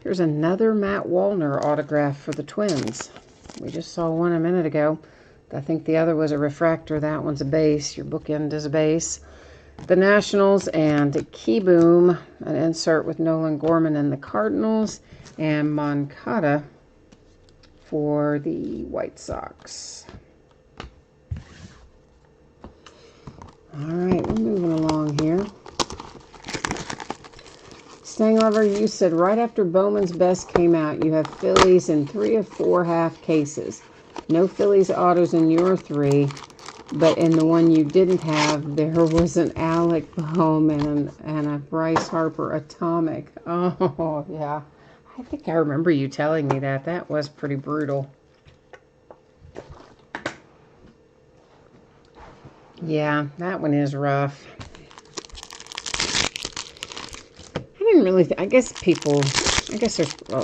Here's another Matt Wallner autograph for the Twins. We just saw one a minute ago. I think the other was a refractor. That one's a base. Your bookend is a base. The Nationals and Keyboom, an insert with Nolan Gorman and the Cardinals, and Moncada for the White Sox. All right, we're moving along here. Stang Lover, you said right after Bowman's Best came out, you have Phillies in 3 of 4 half cases. No Phillies autos in your 3, but in the one you didn't have, there was an Alec Bowman and a Bryce Harper atomic. Oh, yeah. I think I remember you telling me that. That was pretty brutal. Yeah, that one is rough. I didn't really, I guess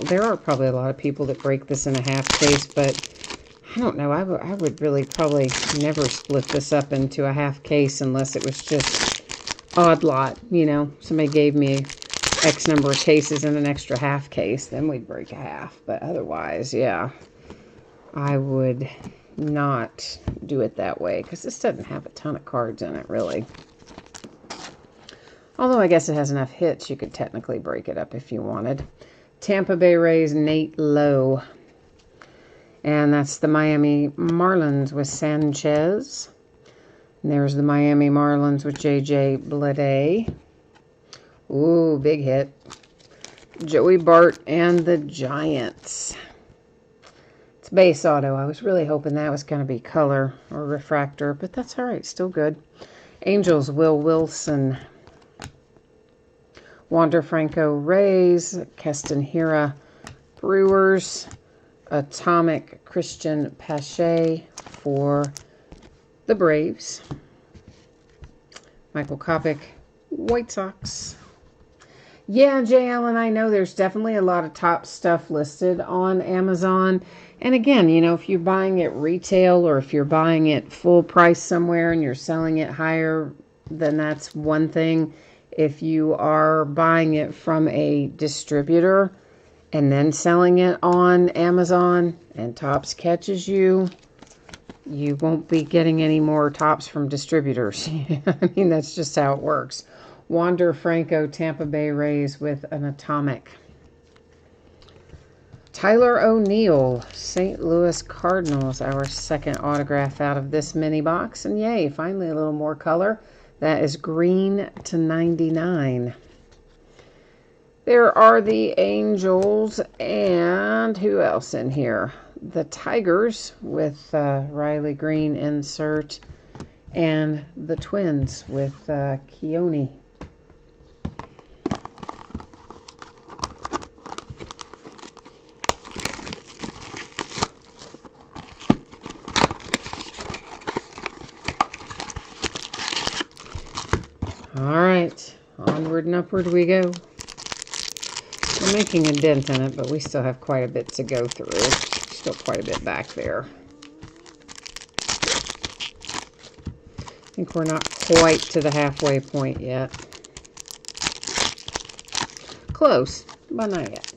there are probably a lot of people that break this in a half case, but I don't know. I would really probably never split this up into a half case unless it was just odd lot. You know, somebody gave me X number of cases and an extra half case, then we'd break a half. But otherwise, yeah, I would not do it that way because this doesn't have a ton of cards in it, really. Although I guess it has enough hits, you could technically break it up if you wanted. Tampa Bay Rays, Nate Lowe. And that's the Miami Marlins with Sanchez. And there's the Miami Marlins with J.J. Bleday. Ooh, big hit. Joey Bart and the Giants. It's base auto. I was really hoping that was going to be color or refractor, but that's all right. Still good. Angels, Will Wilson. Wander Franco, Rays. Keston Hiura, Brewers. Atomic, Christian Pache for the Braves. Michael Kopech, White Sox. Yeah, Jay Allen, I know there's definitely a lot of top stuff listed on Amazon. And again, you know, if you're buying it retail or if you're buying it full price somewhere and you're selling it higher, then that's one thing. If you are buying it from a distributor and then selling it on Amazon and Topps catches you, you won't be getting any more Topps from distributors. I mean, that's just how it works. Wander Franco, Tampa Bay Rays with an atomic. Tyler O'Neill, St. Louis Cardinals, our second autograph out of this mini box. And yay, finally a little more color. That is green to 99. There are the Angels and who else in here? The Tigers with Riley Green insert and the Twins with Keone. All right, onward and upward we go. We're making a dent in it, but we still have quite a bit to go through. Still quite a bit back there. I think we're not quite to the halfway point yet. Close, but not yet.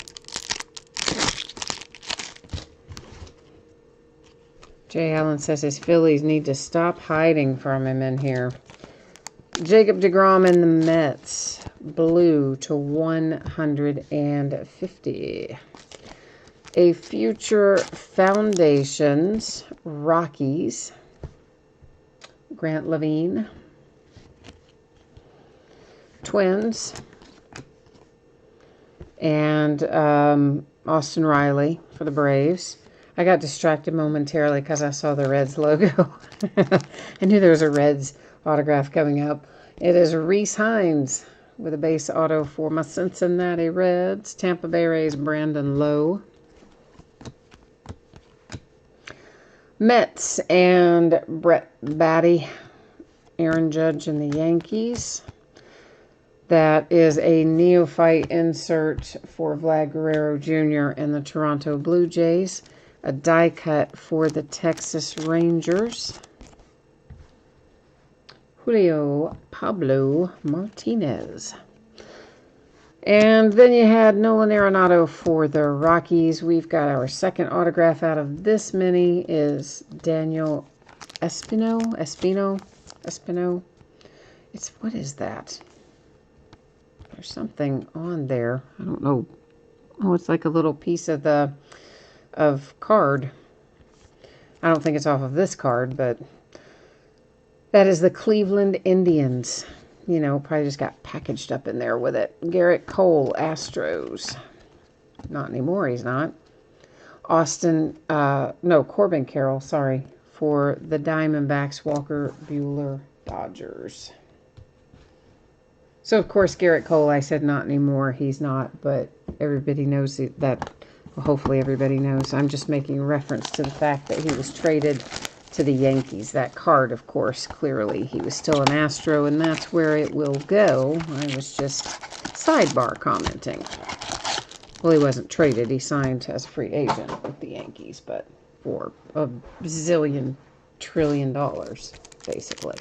Jay Allen says his Phillies need to stop hiding from him in here. Jacob deGrom and the Mets, blue to 150. A Future Foundations, Rockies, Grant Levine. Twins, and Austin Riley for the Braves. I got distracted momentarily because I saw the Reds logo. I knew there was a Reds autograph coming up. It is Reese Hines with a base auto for my Cincinnati Reds. Tampa Bay Rays, Brandon Lowe. Mets and Brett Batty, Aaron Judge and the Yankees. That is a neophyte insert for Vlad Guerrero Jr. and the Toronto Blue Jays. A die cut for the Texas Rangers. Julio Pablo Martinez. And then you had Nolan Arenado for the Rockies. We've got our second autograph out of this mini is Daniel Espino. What is that? There's something on there. I don't know. Oh, it's like a little piece of the card. I don't think it's off of this card, but that is the Cleveland Indians. You know, probably just got packaged up in there with it. Garrett Cole, Astros. Not anymore, he's not. Corbin Carroll, sorry, for the Diamondbacks. Walker Buehler, Dodgers. So, of course, Garrett Cole, I said not anymore. He's not, but everybody knows that. Well, hopefully everybody knows. I'm just making reference to the fact that he was traded to the Yankees. That card, of course, clearly he was still an Astro, and that's where it will go. I was just sidebar commenting. Well, he wasn't traded. He signed as a free agent with the Yankees, but for a zillion trillion dollars, basically.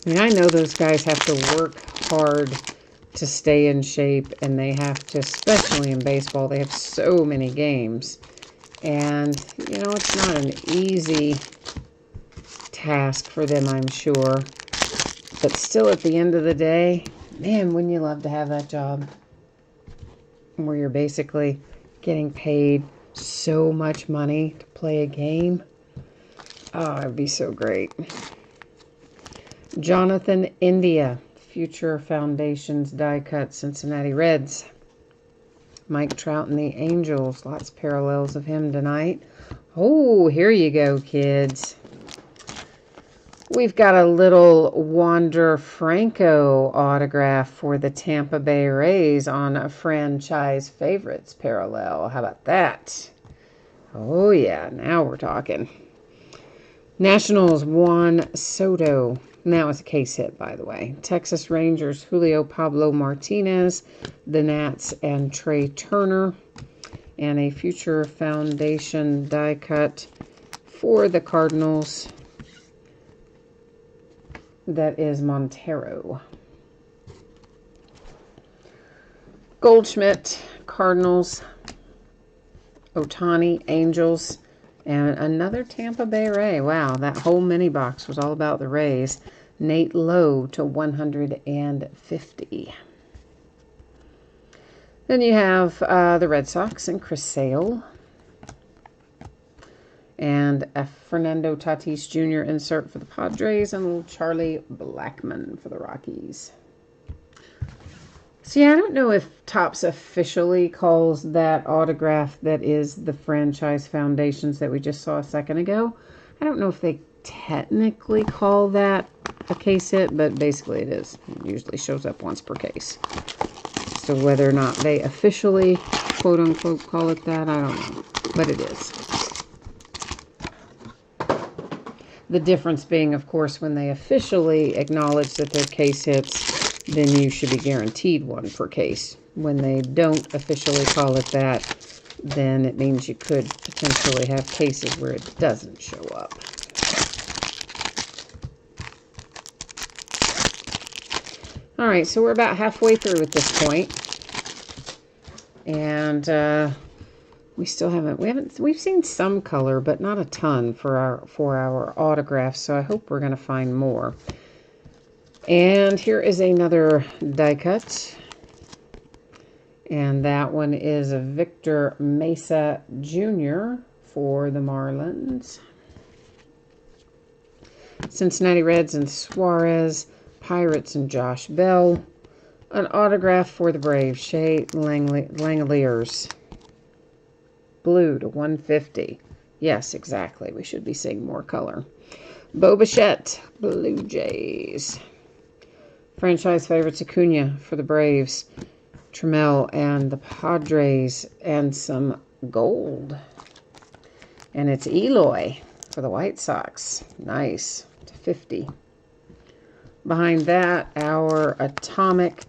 I mean, I know those guys have to work hard to stay in shape, and they have to, especially in baseball, they have so many games. And, you know, it's not an easy task for them, I'm sure. But still, at the end of the day, man, wouldn't you love to have that job where you're basically getting paid so much money to play a game? Oh, it would be so great. Jonathan India, Future Foundations die cut, Cincinnati Reds. Mike Trout and the Angels. Lots of parallels of him tonight. Oh, here you go, kids. We've got a little Wander Franco autograph for the Tampa Bay Rays on a franchise favorites parallel. How about that? Oh, yeah. Now we're talking. Nationals, Juan Soto. And that was a case hit, by the way. Texas Rangers, Julio Pablo Martinez. The Nats and Trey Turner. And a Future Foundation die cut for the Cardinals. That is Montero. Goldschmidt, Cardinals. Ohtani, Angels. And another Tampa Bay Ray. Wow, that whole mini box was all about the Rays. Nate Lowe to 150. Then you have the Red Sox and Chris Sale. And a Fernando Tatis Jr. insert for the Padres. And a little Charlie Blackmon for the Rockies. See, I don't know if Topps officially calls that autograph that is the franchise foundations that we just saw a second ago. I don't know if they technically call that a case hit, but basically it is. It usually shows up once per case. So whether or not they officially, quote unquote, call it that, I don't know. But it is. The difference being, of course, when they officially acknowledge that they're case hits, then you should be guaranteed one per case. When they don't officially call it that, then it means you could potentially have cases where it doesn't show up. All right, so we're about halfway through at this point. And we've seen some color, but not a ton for our autographs, so I hope we're going to find more. And here is another die cut. And that one is a Victor Mesa Jr. for the Marlins. Cincinnati Reds and Suarez. Pirates and Josh Bell. An autograph for the Braves. Shea Langeliers. Blue to 150. Yes, exactly. We should be seeing more color. Bo Bichette, Blue Jays. Franchise favorites, Acuna for the Braves. Trammell and the Padres. And some gold. And it's Eloy for the White Sox. Nice. To 50. Behind that, our atomic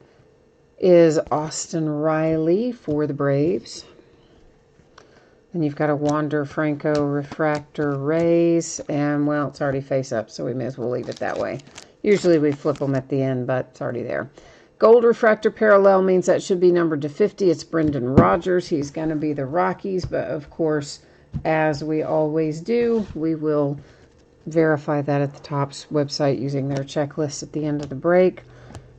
is Austin Riley for the Braves. Then you've got a Wander Franco refractor Rays. And, well, it's already face up, so we may as well leave it that way. Usually we flip them at the end, but it's already there. Gold refractor parallel means that should be numbered to 50. It's Brendan Rodgers. He's going to be the Rockies, but, of course, as we always do, we will verify that at the Topps website using their checklist at the end of the break.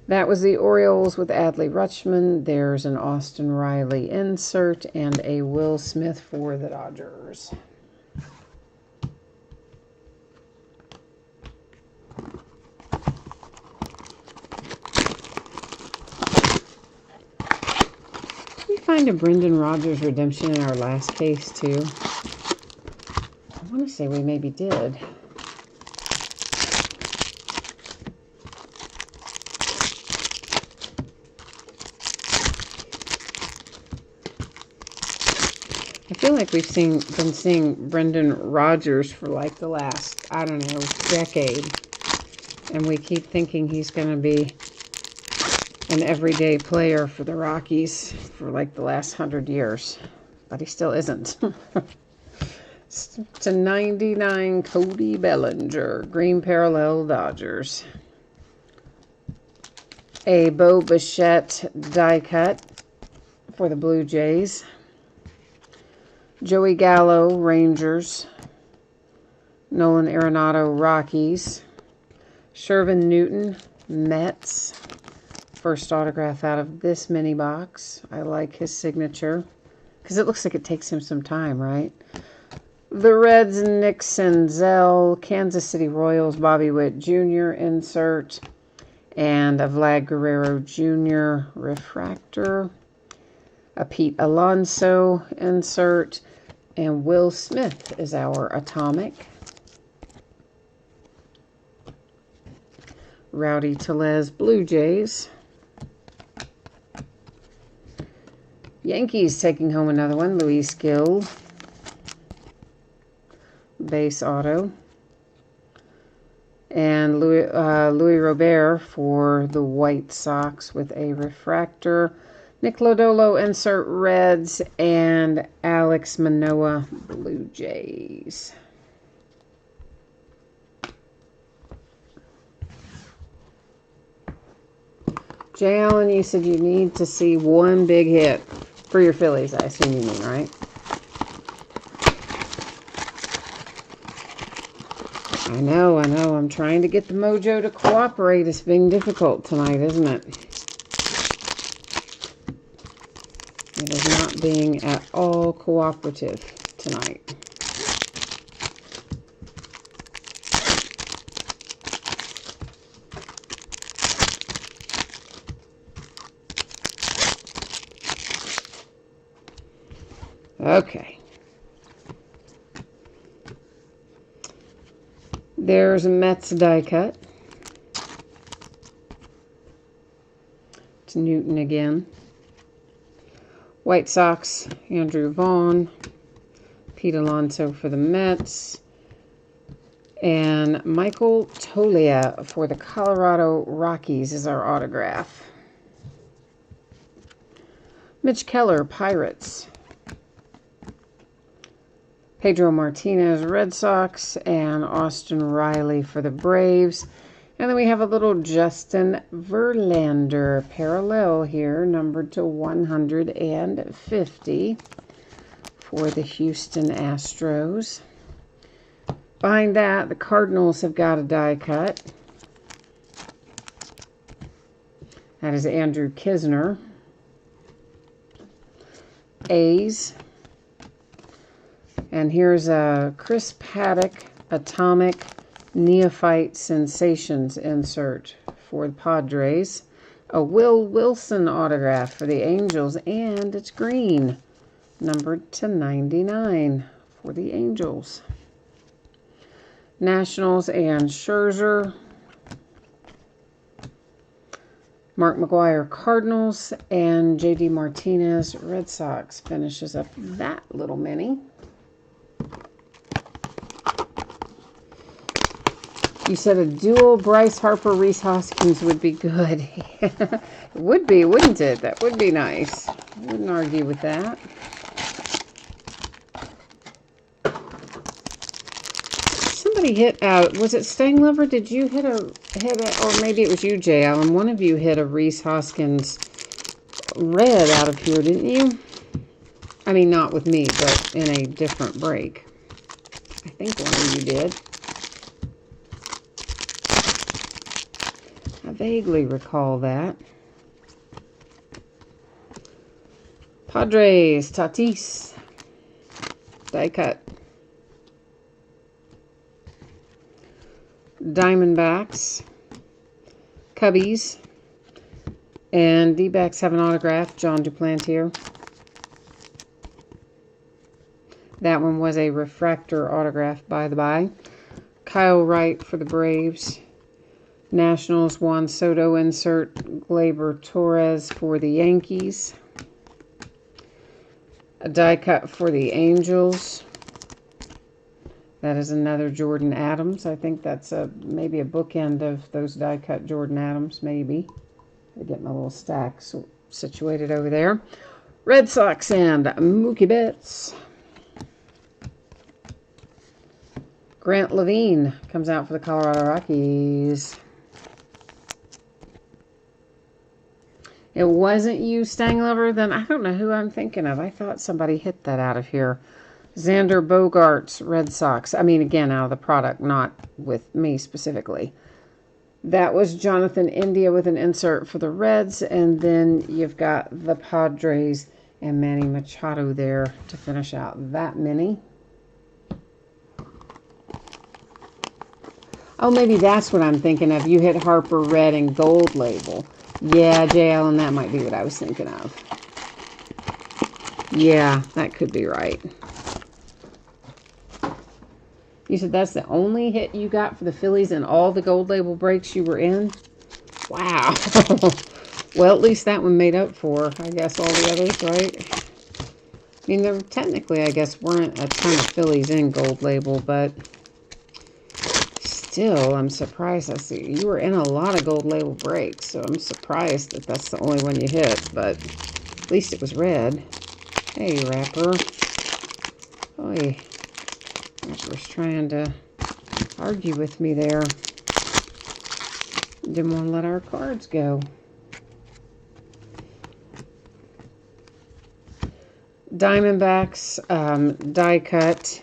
That was the Orioles with Adley Rutschman. There's an Austin Riley insert and a Will Smith for the Dodgers. Did we find a Brendan Rodgers redemption in our last case too? I want to say we maybe did. I feel like we've been seeing Brendan Rodgers for like the last, I don't know, decade. And we keep thinking he's going to be an everyday player for the Rockies for like the last 100 years. But he still isn't. It's a 99 Cody Bellinger, green parallel Dodgers. A Bo Bichette die cut for the Blue Jays. Joey Gallo, Rangers. Nolan Arenado, Rockies. Shervin Newton, Mets. First autograph out of this mini box. I like his signature because it looks like it takes him some time, right? The Reds, Nick Senzel. Kansas City Royals, Bobby Witt Jr. insert. And a Vlad Guerrero Jr. refractor. A Pete Alonso insert. And Will Smith is our atomic. Rowdy Tellez, Blue Jays. Yankees taking home another one. Luis Gil. Base auto. And Louis Robert for the White Sox with a refractor. Nick Lodolo, insert Reds, and Alex Manoah, Blue Jays. Jay Allen, you said you need to see one big hit for your Phillies, I assume you mean, right? I know. I'm trying to get the mojo to cooperate. It's being difficult tonight, isn't it? It is not being at all cooperative tonight. Okay. There's a Mets die cut. It's Newton again. White Sox, Andrew Vaughn. Pete Alonso for the Mets. And Michael Toglia for the Colorado Rockies is our autograph. Mitch Keller, Pirates. Pedro Martinez, Red Sox, and Austin Riley for the Braves. And then we have a little Justin Verlander parallel here, numbered to 150 for the Houston Astros. Behind that, the Cardinals have got a die cut. That is Andrew Kisner. A's. And here's a Chris Paddock Atomic Neophyte Sensations insert for the Padres. A Will Wilson autograph for the Angels, and it's green, numbered to 99 for the Angels. Nationals and Scherzer. Mark McGwire, Cardinals, and J.D. Martinez, Red Sox, finishes up that little mini. You said a dual Bryce Harper, Rhys Hoskins would be good. It would be, wouldn't it? That would be nice. I wouldn't argue with that. Somebody hit out. Was it Staying Lover? Did you hit a, or maybe it was you, Jay Allen. One of you hit a Rhys Hoskins red out of here, didn't you? I mean, not with me, but in a different break. I think one of you did. I vaguely recall that. Padres, Tatis, die cut. Diamondbacks, Cubbies, and D-backs have an autograph, John Duplantier. That one was a refractor autograph, by the by. Kyle Wright for the Braves. Nationals, Juan Soto insert, Gleyber Torres for the Yankees. A die cut for the Angels. That is another Jordan Adams. I think that's maybe a bookend of those die-cut Jordan Adams, maybe. I get my little stack situated over there. Red Sox and Mookie Betts. Grant Levine comes out for the Colorado Rockies. It wasn't you, Stang Lover? Then I don't know who I'm thinking of. I thought somebody hit that out of here. Xander Bogaerts, Red Sox. I mean, again, out of the product, not with me specifically. That was Jonathan India with an insert for the Reds. And then you've got the Padres and Manny Machado there to finish out that mini. Oh, maybe that's what I'm thinking of. You hit Harper red and gold label. Yeah, J. Allen, that might be what I was thinking of. Yeah, that could be right. You said that's the only hit you got for the Phillies and all the gold label breaks you were in? Wow. Well, at least that one made up for, I guess, all the others, right? I mean, there technically, I guess, weren't a ton of Phillies in gold label, but still, I'm surprised. I see you were in a lot of gold label breaks, so I'm surprised that that's the only one you hit, but at least it was red. Hey, Rapper. Oy. Rapper's trying to argue with me there. Didn't want to let our cards go. Diamondbacks, die cut.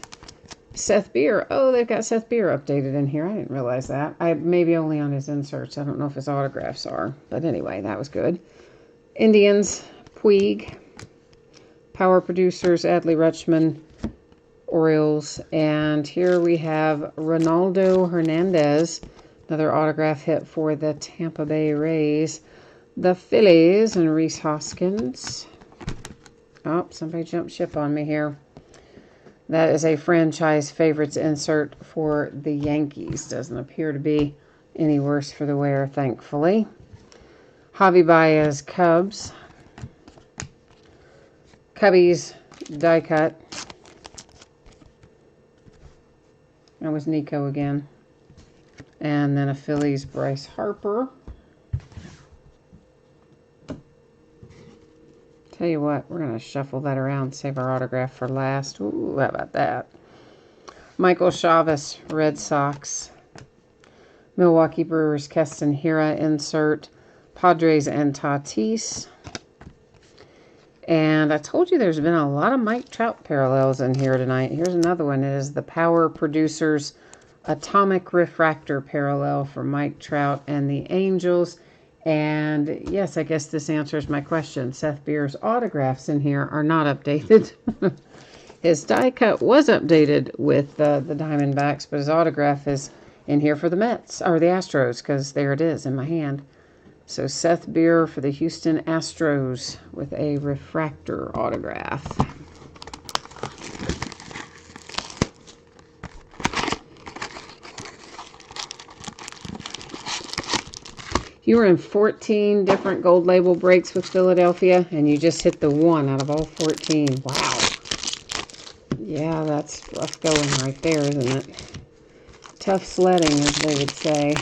Seth Beer. Oh, they've got Seth Beer updated in here. I didn't realize that. Maybe only on his inserts. I don't know if his autographs are. But anyway, that was good. Indians, Puig. Power Producers, Adley Rutschman, Orioles. And here we have Ronaldo Hernandez. Another autograph hit for the Tampa Bay Rays. The Phillies and Rhys Hoskins. Oh, somebody jumped ship on me here. That is a franchise favorites insert for the Yankees. Doesn't appear to be any worse for the wear, thankfully. Javi Baez, Cubs. Cubbies, die cut. That was Nico again. And then a Phillies, Bryce Harper. Tell you what, we're going to shuffle that around, save our autograph for last. Ooh, how about that? Michael Chavis, Red Sox. Milwaukee Brewers, Keston Hira insert. Padres and Tatis. And I told you there's been a lot of Mike Trout parallels in here tonight. Here's another one. It is the Power Producers Atomic Refractor parallel for Mike Trout and the Angels. And yes, I guess this answers my question. Seth Beer's autographs in here are not updated. His die cut was updated with the Diamondbacks, but his autograph is in here for the Mets, or the Astros, because there it is in my hand. So Seth Beer for the Houston Astros with a refractor autograph. You were in 14 different gold label breaks with Philadelphia, and you just hit the 1 out of all 14. Wow. Yeah, that's rough going right there, isn't it? Tough sledding, as they would say.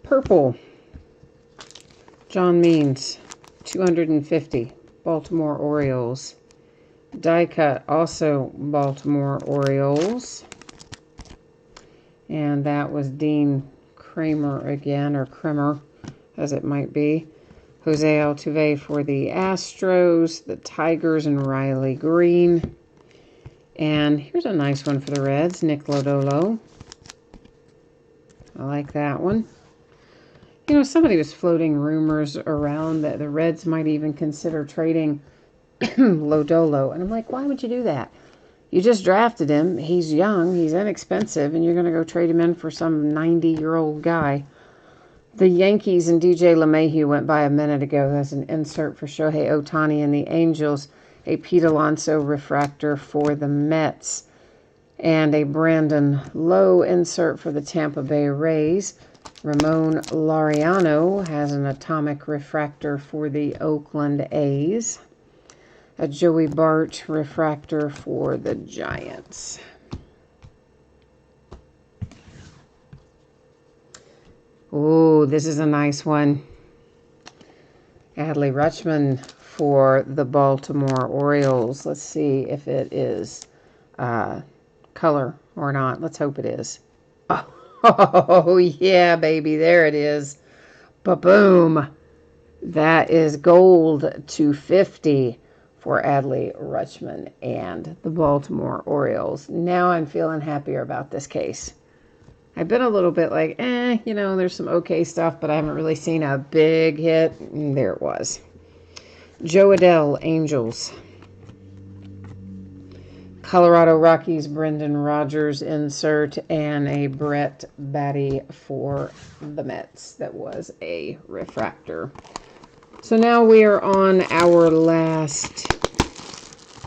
Purple. John Means, 250. Baltimore Orioles. Die cut, also Baltimore Orioles. And that was Dean Kramer again, or Kremer, as it might be. Jose Altuve for the Astros, the Tigers, and Riley Green. And here's a nice one for the Reds, Nick Lodolo. I like that one. You know, somebody was floating rumors around that the Reds might even consider trading Lodolo. And I'm like, why would you do that? You just drafted him. He's young. He's inexpensive. And you're going to go trade him in for some 90-year-old guy. The Yankees and DJ LeMahieu went by a minute ago. That's an insert for Shohei Ohtani and the Angels. A Pete Alonso refractor for the Mets. And a Brandon Lowe insert for the Tampa Bay Rays. Ramon Laureano has an atomic refractor for the Oakland A's. A Joey Bart refractor for the Giants. Oh, this is a nice one. Adley Rutschman for the Baltimore Orioles. Let's see if it is color or not. Let's hope it is. Oh, yeah, baby. There it is. Ba-boom. That is gold 250 for Adley Rutschman and the Baltimore Orioles. Now I'm feeling happier about this case. I've been a little bit like, you know, there's some okay stuff, but I haven't really seen a big hit. And there it was. Joe Adell, Angels. Colorado Rockies, Brendan Rodgers insert, and a Brett Batty for the Mets. That was a refractor. So now we are on our last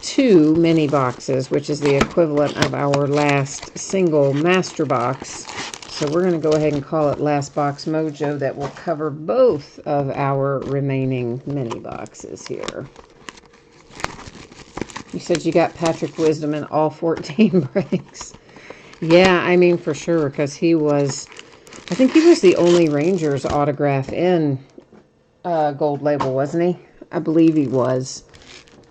2 mini boxes, which is the equivalent of our last single master box. So we're going to go ahead and call it Last Box Mojo. That will cover both of our remaining mini boxes here. You said you got Patrick Wisdom in all 14 breaks. Yeah, I mean, for sure, because he was, I think he was the only Rangers autograph in gold label, wasn't he? I believe he was.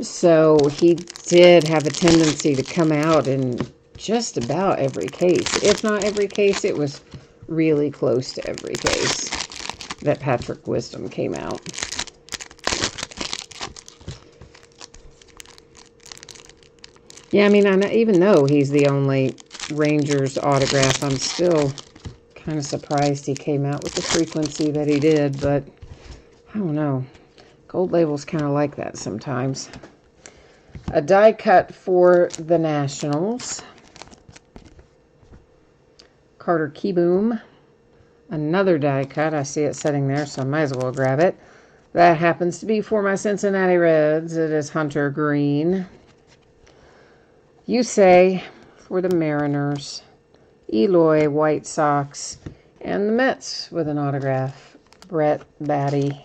So he did have a tendency to come out in just about every case. If not every case, it was really close to every case that Patrick Wisdom came out. Yeah, I mean, even though he's the only Rangers autograph, I'm still kind of surprised he came out with the frequency that he did, but I don't know. Gold label's kind of like that sometimes. A die cut for the Nationals. Carter Kieboom. Another die cut. I see it sitting there, so I might as well grab it. That happens to be for my Cincinnati Reds. It is Hunter Green. You say for the Mariners, Eloy, White Sox, and the Mets with an autograph, Brett Batty.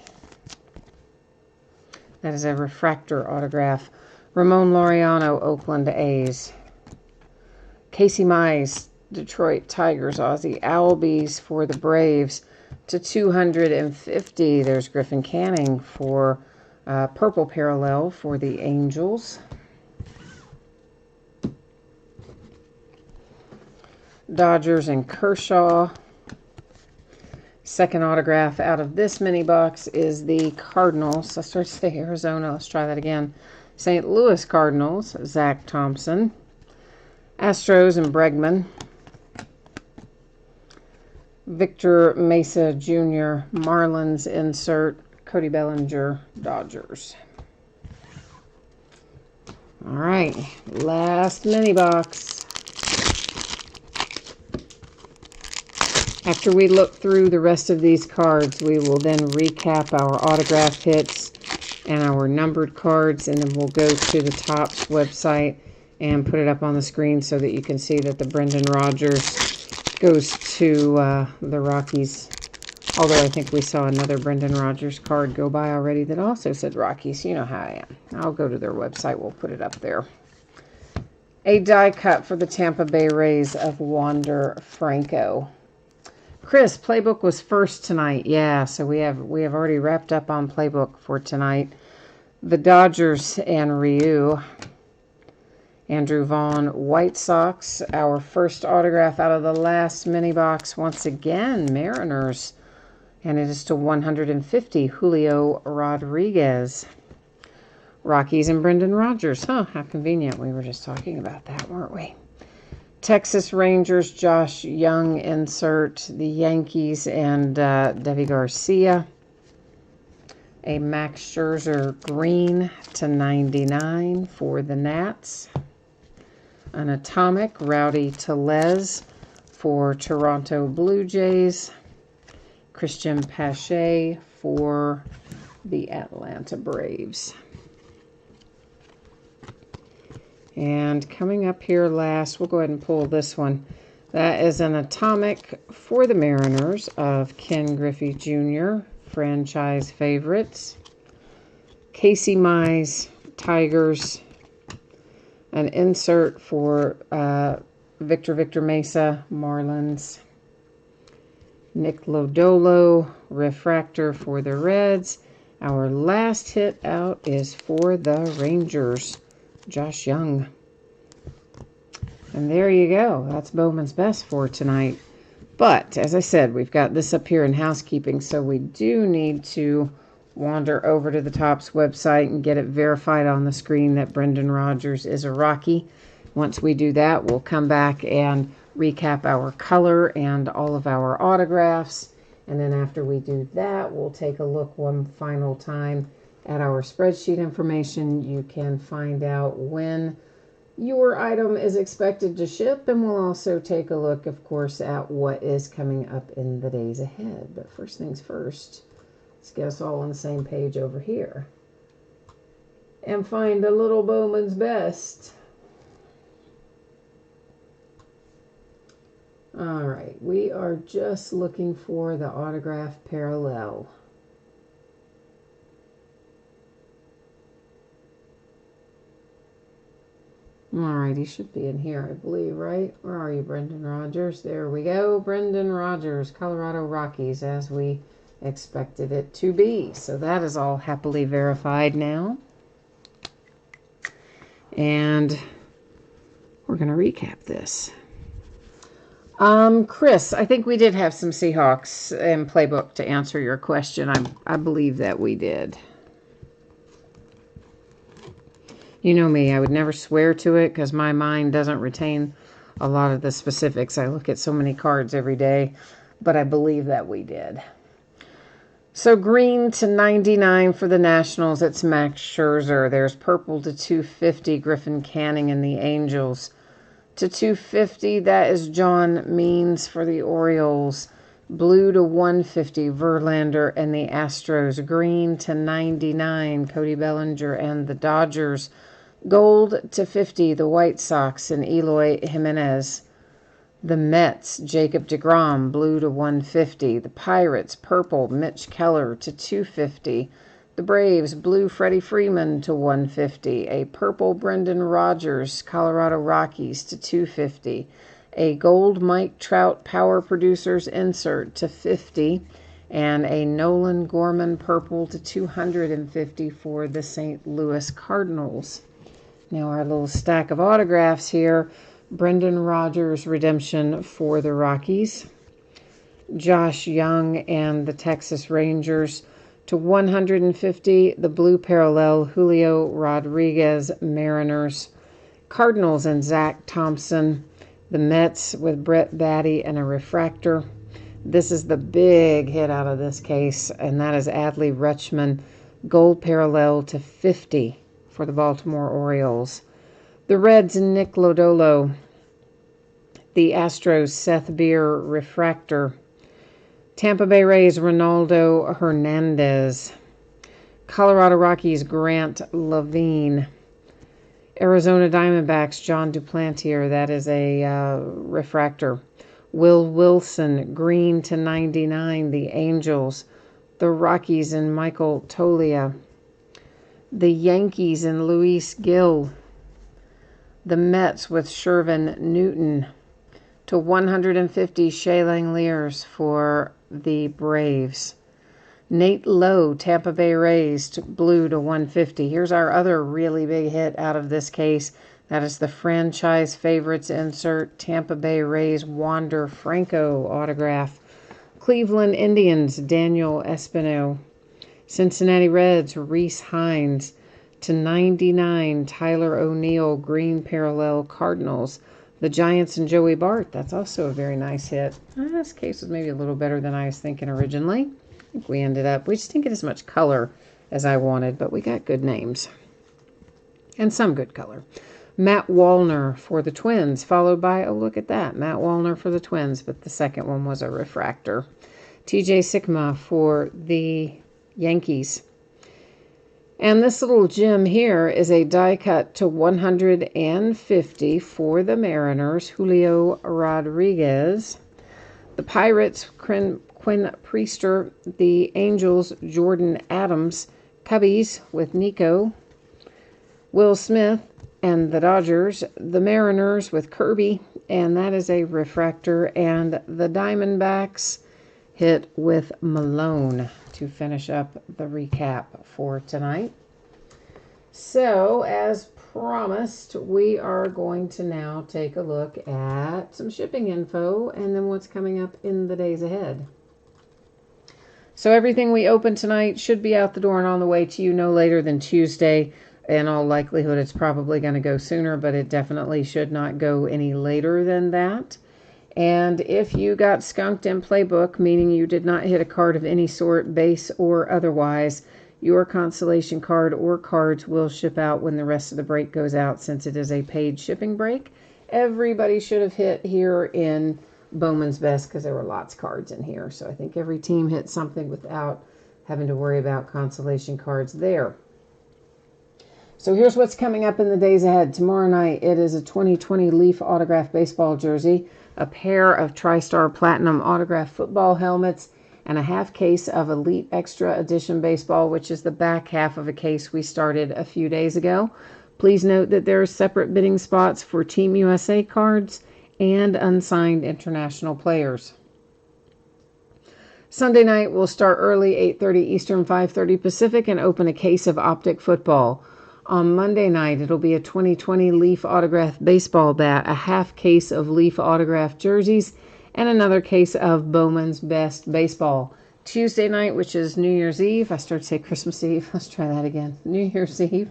That is a refractor autograph. Ramon Laureano, Oakland A's. Casey Mize, Detroit Tigers, Ozzie Albies for the Braves to 250. There's Griffin Canning for purple parallel for the Angels. Dodgers and Kershaw. Second autograph out of this mini box is the Cardinals. I started to say Arizona. Let's try that again. St. Louis Cardinals, Zach Thompson. Astros and Bregman. Victor Mesa Jr., Marlins insert. Cody Bellinger, Dodgers. All right, last mini box. After we look through the rest of these cards, we will then recap our autograph hits and our numbered cards, and then we'll go to the Topps website and put it up on the screen so that you can see that the Brendan Rodgers goes to the Rockies. Although I think we saw another Brendan Rodgers card go by already that also said Rockies. You know how I am. I'll go to their website. We'll put it up there. A die cut for the Tampa Bay Rays of Wander Franco. Chris, Playbook was first tonight. Yeah, so we have already wrapped up on Playbook for tonight. The Dodgers and Ryu. Andrew Vaughn, White Sox. Our first autograph out of the last mini box. Once again, Mariners. And it is to 150, Julio Rodriguez. Rockies and Brendan Rodgers. Huh, how convenient. We were just talking about that, weren't we? Texas Rangers, Josh Young insert. The Yankees and Debbie Garcia. A Max Scherzer green to 99 for the Nats. An Atomic, Rowdy Tellez for Toronto Blue Jays. Christian Pache for the Atlanta Braves. And coming up here last, we'll go ahead and pull this one. That is an Atomic for the Mariners of Ken Griffey Jr., franchise favorites. Casey Mize, Tigers. An insert for Victor Mesa, Marlins. Nick Lodolo, refractor for the Reds. Our last hit out is for the Rangers, Josh Young. And there you go. That's Bowman's Best for tonight. But, as I said, we've got this up here in housekeeping, so we do need to wander over to the Topps website and get it verified on the screen that Brendan Rodgers is a Rocky. Once we do that, we'll come back and recap our color and all of our autographs. And then after we do that, we'll take a look one final time at our spreadsheet information. You can find out when your item is expected to ship, and we'll also take a look, of course, at what is coming up in the days ahead. But first things first, let's get us all on the same page over here and find a little Bowman's Best. All right, we are just looking for the autograph parallel. All right, he should be in here, I believe, right? Where are you, Brendan Rodgers? There we go, Brendan Rodgers, Colorado Rockies, as we expected it to be. So that is all happily verified now. And we're going to recap this. Chris, I think we did have some Seahawks in Playbook to answer your question. I believe that we did. You know me, I would never swear to it because my mind doesn't retain a lot of the specifics. I look at so many cards every day, but I believe that we did. So green to 99 for the Nationals, it's Max Scherzer. There's purple to 250, Griffin Canning and the Angels. To 250, that is John Means for the Orioles. Blue to 150, Verlander and the Astros. Green to 99, Cody Bellinger and the Dodgers. Gold to 50, the White Sox and Eloy Jimenez. The Mets, Jacob deGrom, blue to 150. The Pirates, purple, Mitch Keller to 250. The Braves, blue, Freddie Freeman to 150. A purple, Brendan Rodgers, Colorado Rockies to 250. A gold, Mike Trout, Power Producers insert to 50. And a Nolan Gorman purple to 250 for the St. Louis Cardinals. Now our little stack of autographs here. Brendan Rodgers redemption for the Rockies. Josh Young and the Texas Rangers to 150. The blue parallel, Julio Rodriguez, Mariners. Cardinals and Zach Thompson. The Mets with Brett Baty and a refractor. This is the big hit out of this case, and that is Adley Rutschman, gold parallel to 50 for the Baltimore Orioles. The Reds and Nick Lodolo. The Astros, Seth Beer, refractor. Tampa Bay Rays, Ronaldo Hernandez. Colorado Rockies, Grant Levine. Arizona Diamondbacks, John Duplantier. That is a refractor. Will Wilson, green to 99. The Angels. The Rockies and Michael Tolia. The Yankees and Luis Gil. The Mets with Shervin Newton. To 150, Shea Langeliers for the Braves. Nate Lowe, Tampa Bay Rays, blue to 150. Here's our other really big hit out of this case. That is the franchise favorites insert, Tampa Bay Rays, Wander Franco autograph. Cleveland Indians, Daniel Espino. Cincinnati Reds, Reese Hines. To 99, Tyler O'Neill, green parallel Cardinals. The Giants and Joey Bart. That's also a very nice hit. This case was maybe a little better than I was thinking originally. I think we just didn't get as much color as I wanted, but we got good names. And some good color. Matt Wallner for the Twins, followed by, oh, look at that, Matt Wallner for the Twins, but the second one was a refractor. TJ Sikma for the Yankees. And this little gem here is a die cut to 150 for the Mariners, Julio Rodriguez. The Pirates, Quinn Priester. The Angels, Jordan Adams. Cubbies with Nico. Will Smith and the Dodgers. The Mariners with Kirby, and that is a refractor. And the Diamondbacks hit with Malone to finish up the recap for tonight. So, as promised, we are going to now take a look at some shipping info and then what's coming up in the days ahead. So everything we open tonight should be out the door and on the way to you no later than Tuesday. In all likelihood, it's probably going to go sooner, but it definitely should not go any later than that. And if you got skunked in playbook, meaning you did not hit a card of any sort, base or otherwise, your consolation card or cards will ship out when the rest of the break goes out, since it is a paid shipping break. Everybody should have hit here in Bowman's Best because there were lots of cards in here. So I think every team hit something without having to worry about consolation cards there. So here's what's coming up in the days ahead. Tomorrow night, it is a 2020 Leaf autograph baseball jersey, a pair of TriStar Platinum autograph football helmets, and a half case of Elite Extra Edition baseball, which is the back half of a case we started a few days ago. Please note that there are separate bidding spots for Team USA cards and unsigned international players. Sunday night, we'll start early, 8:30 Eastern, 5:30 Pacific, and open a case of Optic football. On Monday night, it'll be a 2020 Leaf autograph baseball bat, a half case of Leaf autograph jerseys, and another case of Bowman's Best baseball. Tuesday night, which is New Year's Eve. I started to say Christmas Eve. Let's try that again. New Year's Eve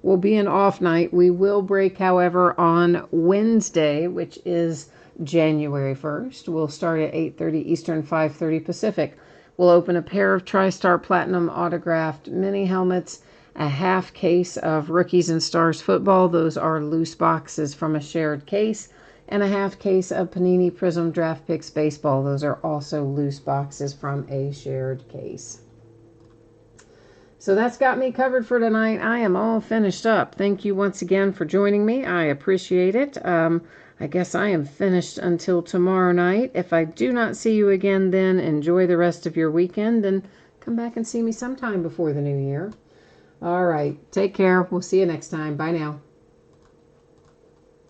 will be an off night. We will break, however, on Wednesday, which is January 1st. We'll start at 8:30 Eastern, 5:30 Pacific. We'll open a pair of TriStar Platinum autographed mini helmets, a half case of Rookies and Stars football. Those are loose boxes from a shared case. And a half case of Panini Prism Draft Picks baseball. Those are also loose boxes from a shared case. So that's got me covered for tonight. I am all finished up. Thank you once again for joining me. I appreciate it. I guess I am finished until tomorrow night. If I do not see you again then, enjoy the rest of your weekend and come back and see me sometime before the new year. All right. Take care. We'll see you next time. Bye now.